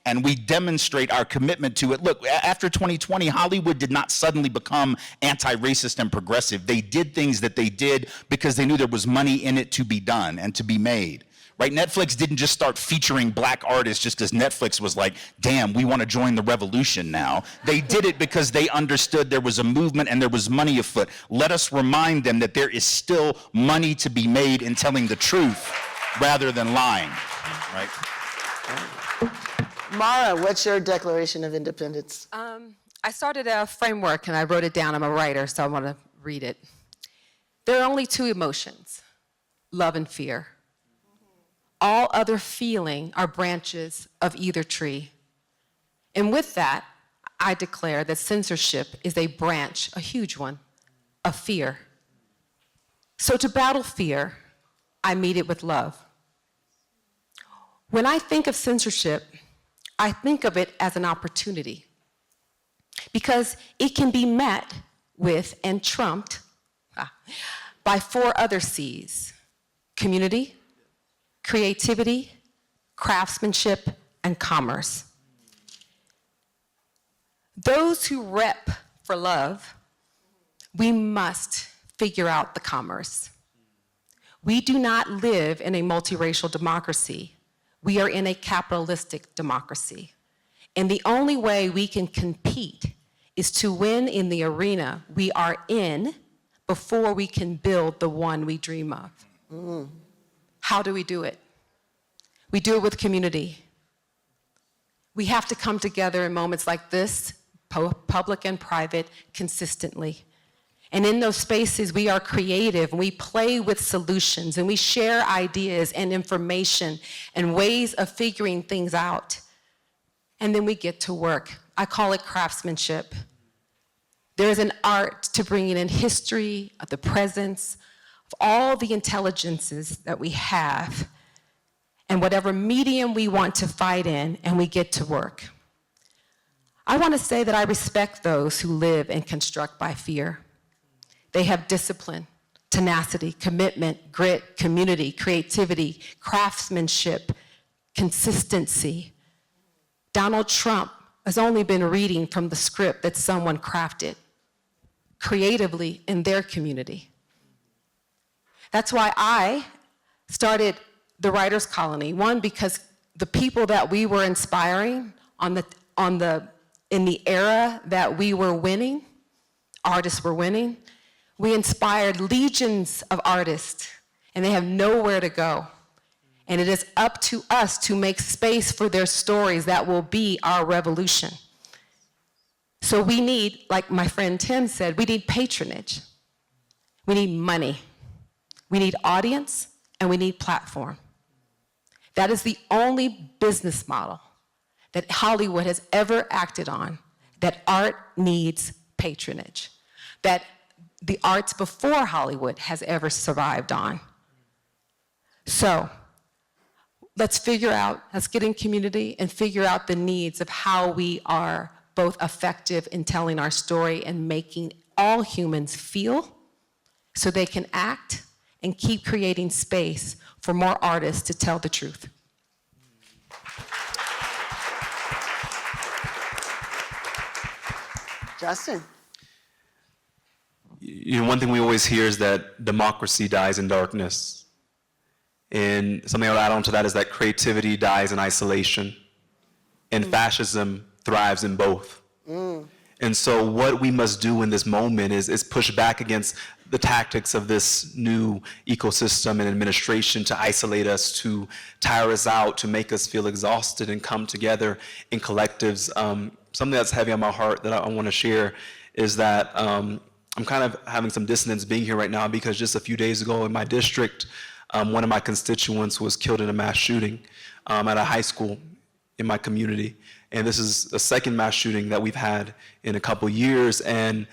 S8: and we demonstrate our commitment to it. Look, after 2020, Hollywood did not suddenly become anti-racist and progressive. They did things that they did because they knew there was money in it to be done and to be made. Right? Netflix didn't just start featuring black artists just because Netflix was like, damn, we want to join the revolution now. They did it because they understood there was a movement and there was money afoot. Let us remind them that there is still money to be made in telling the truth rather than lying, right?
S5: Mara, what's your declaration of independence?
S10: I started a framework and I wrote it down. I'm a writer, so I want to read it. There are only two emotions, love and fear. All other feeling are branches of either tree. And with that, I declare that censorship is a branch, a huge one, of fear. So to battle fear, I meet it with love. When I think of censorship, I think of it as an opportunity because it can be met with and trumped by four other C's: community, creativity, craftsmanship, and commerce. Those who rep for love, we must figure out the commerce. We do not live in a multiracial democracy. We are in a capitalistic democracy. And the only way we can compete is to win in the arena we are in before we can build the one we dream of. How do we do it? We do it with community. We have to come together in moments like this, public and private, consistently. And in those spaces, we are creative, and we play with solutions, and we share ideas and information and ways of figuring things out. And then we get to work. I call it craftsmanship. There is an art to bringing in history, of the presence, of all the intelligences that we have, and whatever medium we want to fight in, and we get to work. I want to say that I respect those who live and construct by fear. They have discipline, tenacity, commitment, grit, community, creativity, craftsmanship, consistency. Donald Trump has only been reading from the script that someone crafted creatively in their community. That's why I started the Writers' Colony. One, because the people that we were inspiring in the era that we were winning, artists were winning, we inspired legions of artists, and they have nowhere to go. And it is up to us to make space for their stories that will be our revolution. So we need, like my friend Tim said, we need patronage. We need money. We need audience, and we need platform. That is the only business model that Hollywood has ever acted on, that art needs patronage, that the arts before Hollywood has ever survived on. So let's get in community and figure out the needs of how we are both effective in telling our story and making all humans feel so they can act and keep creating space for more artists to tell the truth.
S5: Justin.
S9: You know, one thing we always hear is that democracy dies in darkness. And something I'll add on to that is that creativity dies in isolation. And fascism thrives in both. And so what we must do in this moment is push back against the tactics of this new ecosystem and administration to isolate us, to tire us out, to make us feel exhausted, and come together in collectives. Something that's heavy on my heart that I want to share is that I'm kind of having some dissonance being here right now, because just a few days ago in my district, one of my constituents was killed in a mass shooting at a high school in my community. And this is the second mass shooting that we've had in a couple years. And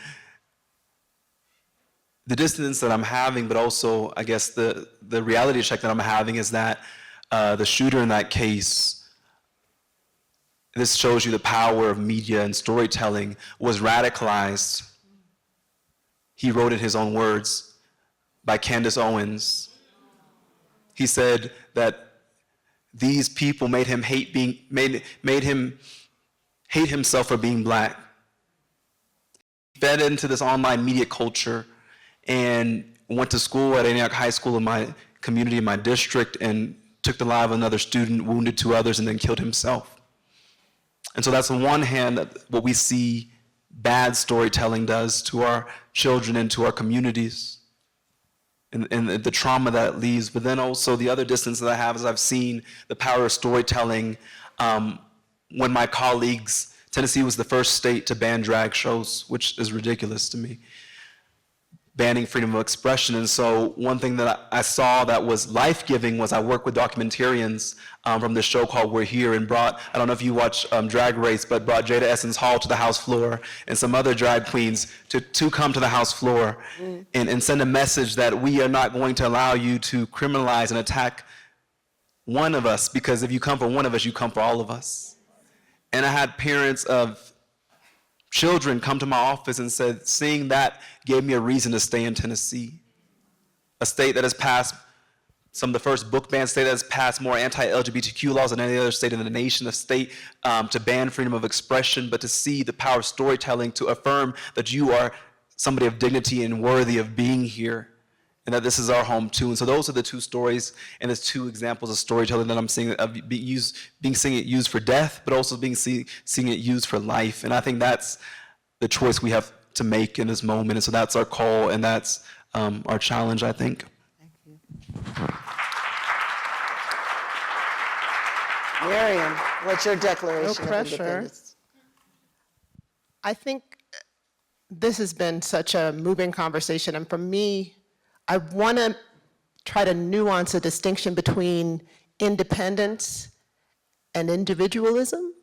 S9: the dissonance that I'm having, but also I guess the reality check that I'm having is that the shooter in that case, this shows you the power of media and storytelling, was radicalized. He wrote in his own words by Candace Owens. He said that these people made him hate himself for being black. He fed into this online media culture and went to school at Antioch High School in my community, in my district, and took the life of another student, wounded two others, and then killed himself. And so that's on one hand what we see bad storytelling does to our children and to our communities, and the trauma that it leaves. But then also the other distance that I have is I've seen the power of storytelling when my colleagues, Tennessee was the first state to ban drag shows, which is ridiculous to me, banning freedom of expression. And so one thing that I saw that was life-giving was I worked with documentarians from this show called We're Here, and brought, I don't know if you watch Drag Race, but brought Jada Essence Hall to the House floor and some other drag queens to come to the House floor and send a message that we are not going to allow you to criminalize and attack one of us, because if you come for one of us, you come for all of us. And I had parents of children come to my office and said, seeing that gave me a reason to stay in Tennessee, a state that has passed some of the first book ban state that has passed more anti-LGBTQ laws than any other state in the nation, a state to ban freedom of expression, but to see the power of storytelling to affirm that you are somebody of dignity and worthy of being here, and that this is our home too. And so those are the two stories and the two examples of storytelling that I'm seeing of seeing it used for death, but also seeing it used for life. And I think that's the choice we have to make in this moment. And so that's our call, and that's our challenge, I think.
S5: Thank you. Miriam, what's your declaration
S11: No
S5: of
S11: pressure.
S5: independence?
S11: I think this has been such a moving conversation, and for me, I want to try to nuance a distinction between independence and individualism,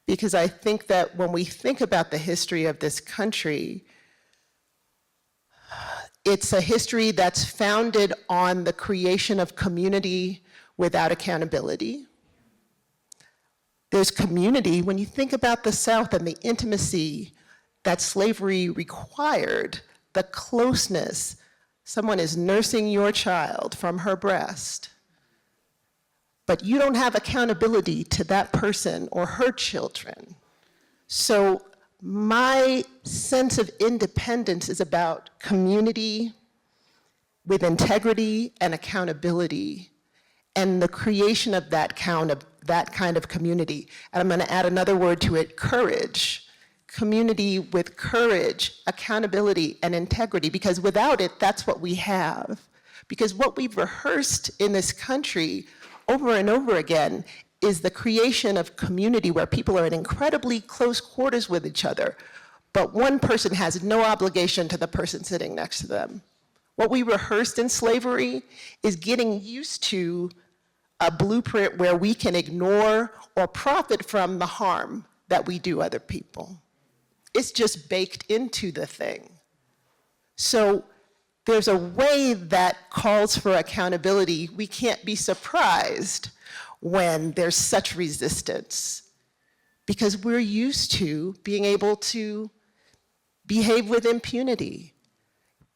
S11: because I think that when we think about the history of this country, it's a history that's founded on the creation of community without accountability. There's community, when you think about the South and the intimacy that slavery required, the closeness. Someone is nursing your child from her breast, but you don't have accountability to that person or her children. So my sense of independence is about community with integrity and accountability, and the creation of that kind of community. And I'm gonna add another word to it, courage. Community with courage, accountability, and integrity, because without it, that's what we have. Because what we've rehearsed in this country over and over again is the creation of community where people are in incredibly close quarters with each other, but one person has no obligation to the person sitting next to them. What we rehearsed in slavery is getting used to a blueprint where we can ignore or profit from the harm that we do other people. It's just baked into the thing. So there's a way that calls for accountability. We can't be surprised when there's such resistance, because we're used to being able to behave with impunity.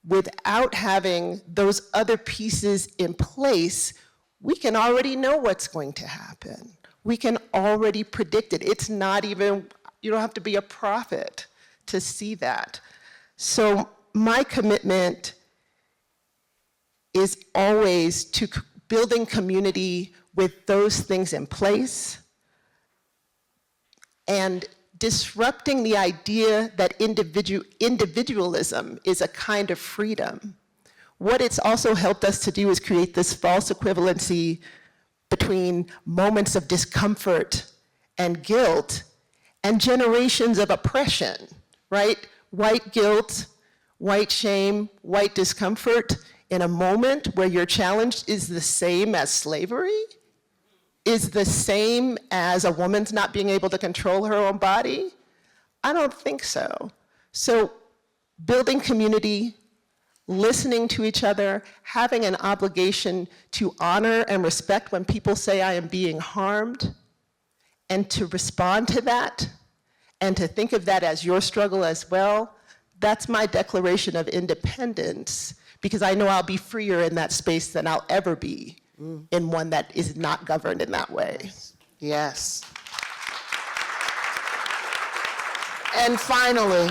S11: Without having those other pieces in place, we can already know what's going to happen. We can already predict it. It's not even, you don't have to be a prophet to see that. So my commitment is always to building community with those things in place and disrupting the idea that individualism is a kind of freedom. What it's also helped us to do is create this false equivalency between moments of discomfort and guilt and generations of oppression, right? White guilt, white shame, white discomfort in a moment where your challenge is the same as slavery, is the same as a woman's not being able to control her own body? I don't think so. So building community, listening to each other, having an obligation to honor and respect when people say I am being harmed, and to respond to that, and to think of that as your struggle as well, that's my declaration of independence, because I know I'll be freer in that space than I'll ever be in one that is not governed in that way.
S5: Yes. And finally,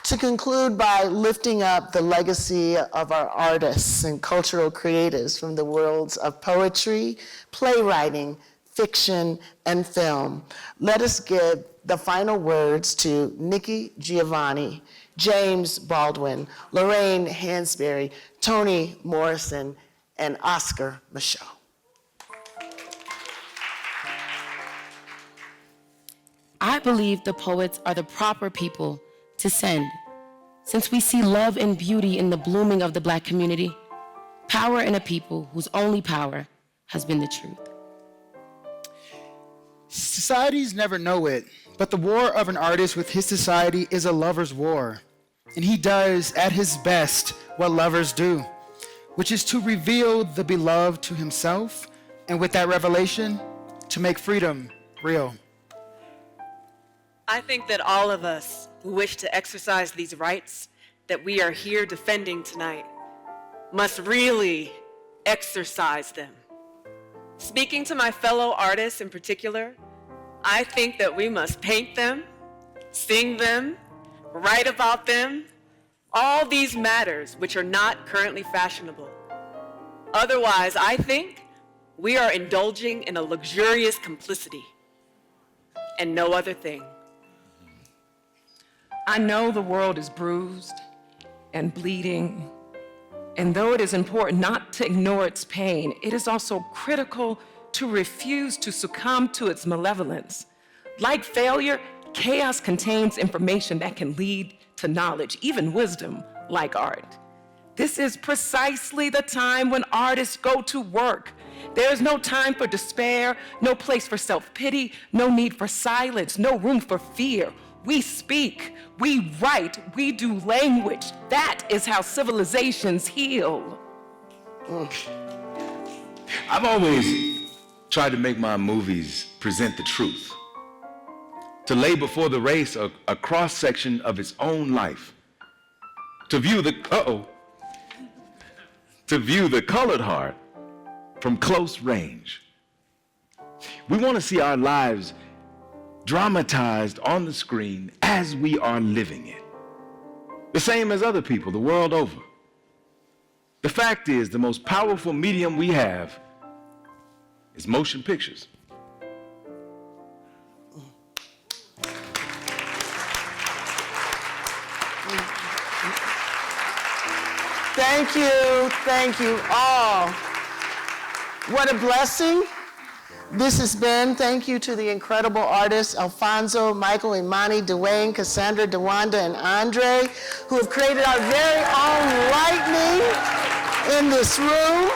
S5: to conclude by lifting up the legacy of our artists and cultural creatives from the worlds of poetry, playwriting, fiction, and film, let us give the final words to Nikki Giovanni, James Baldwin, Lorraine Hansberry, Toni Morrison, and Oscar Micheaux.
S12: I believe the poets are the proper people to send, since we see love and beauty in the blooming of the Black community, power in a people whose only power has been the truth.
S13: Societies never know it, but the war of an artist with his society is a lover's war. And he does, at his best, what lovers do, which is to reveal the beloved to himself, and with that revelation, to make freedom real.
S14: I think that all of us who wish to exercise these rights that we are here defending tonight must really exercise them. Speaking to my fellow artists in particular, I think that we must paint them, sing them, write about them, all these matters which are not currently fashionable. Otherwise, I think we are indulging in a luxurious complicity and no other thing.
S15: I know the world is bruised and bleeding, and though it is important not to ignore its pain, it is also critical to refuse to succumb to its malevolence. Like failure, chaos contains information that can lead to knowledge, even wisdom, like art. This is precisely the time when artists go to work. There is no time for despair, no place for self-pity, no need for silence, no room for fear. We speak, we write, we do language. That is how civilizations heal.
S4: I've always tried to make my movies present the truth, to lay before the race a cross-section of its own life, to view the colored heart from close range. We want to see our lives dramatized on the screen as we are living it, the same as other people the world over. The fact is, the most powerful medium we have is motion pictures.
S5: Thank you all. What a blessing this has been. Thank you to the incredible artists, Alphonso, Michael, Imani, Dewayne, Cassandra, DeWanda, and André, who have created our very own lightning in this room.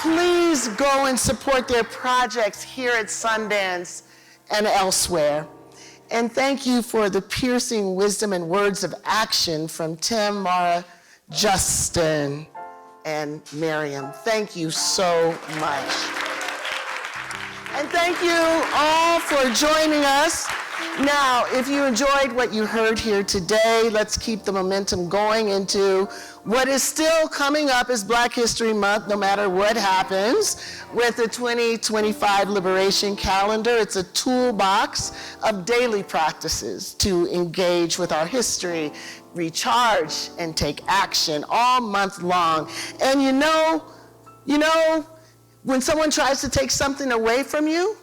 S5: Please go and support their projects here at Sundance and elsewhere. And thank you for the piercing wisdom and words of action from Tim, Mara, Justin, and Miriam. Thank you so much. And thank you all for joining us. Now, if you enjoyed what you heard here today, let's keep the momentum going into what is still coming up as Black History Month, no matter what happens, with the 2025 Liberation Calendar. It's a toolbox of daily practices to engage with our history, recharge, and take action all month long. And you know, when someone tries to take something away from you,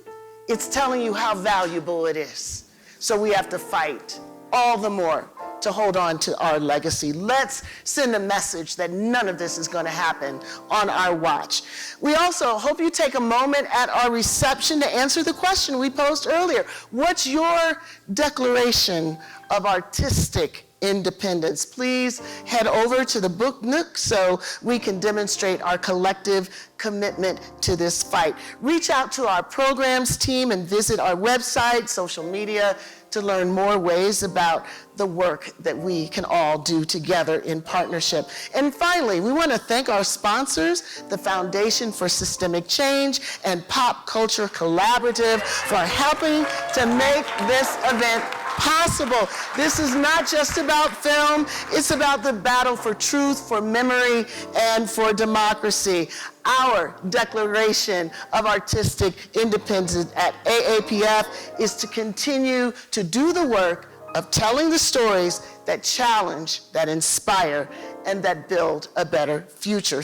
S5: it's telling you how valuable it is. So we have to fight all the more to hold on to our legacy. Let's send a message that none of this is going to happen on our watch. We also hope you take a moment at our reception to answer the question we posed earlier. What's your declaration of artistic independence? Please head over to the Book Nook so we can demonstrate our collective commitment to this fight. Reach out to our programs team and visit our website, social media, to learn more ways about the work that we can all do together in partnership. And finally, we want to thank our sponsors, the Foundation for Systemic Change and Pop Culture Collaborative, for helping to make this event possible. This is not just about film, it's about the battle for truth, for memory, and for democracy. Our declaration of artistic independence at AAPF is to continue to do the work of telling the stories that challenge, that inspire, and that build a better future.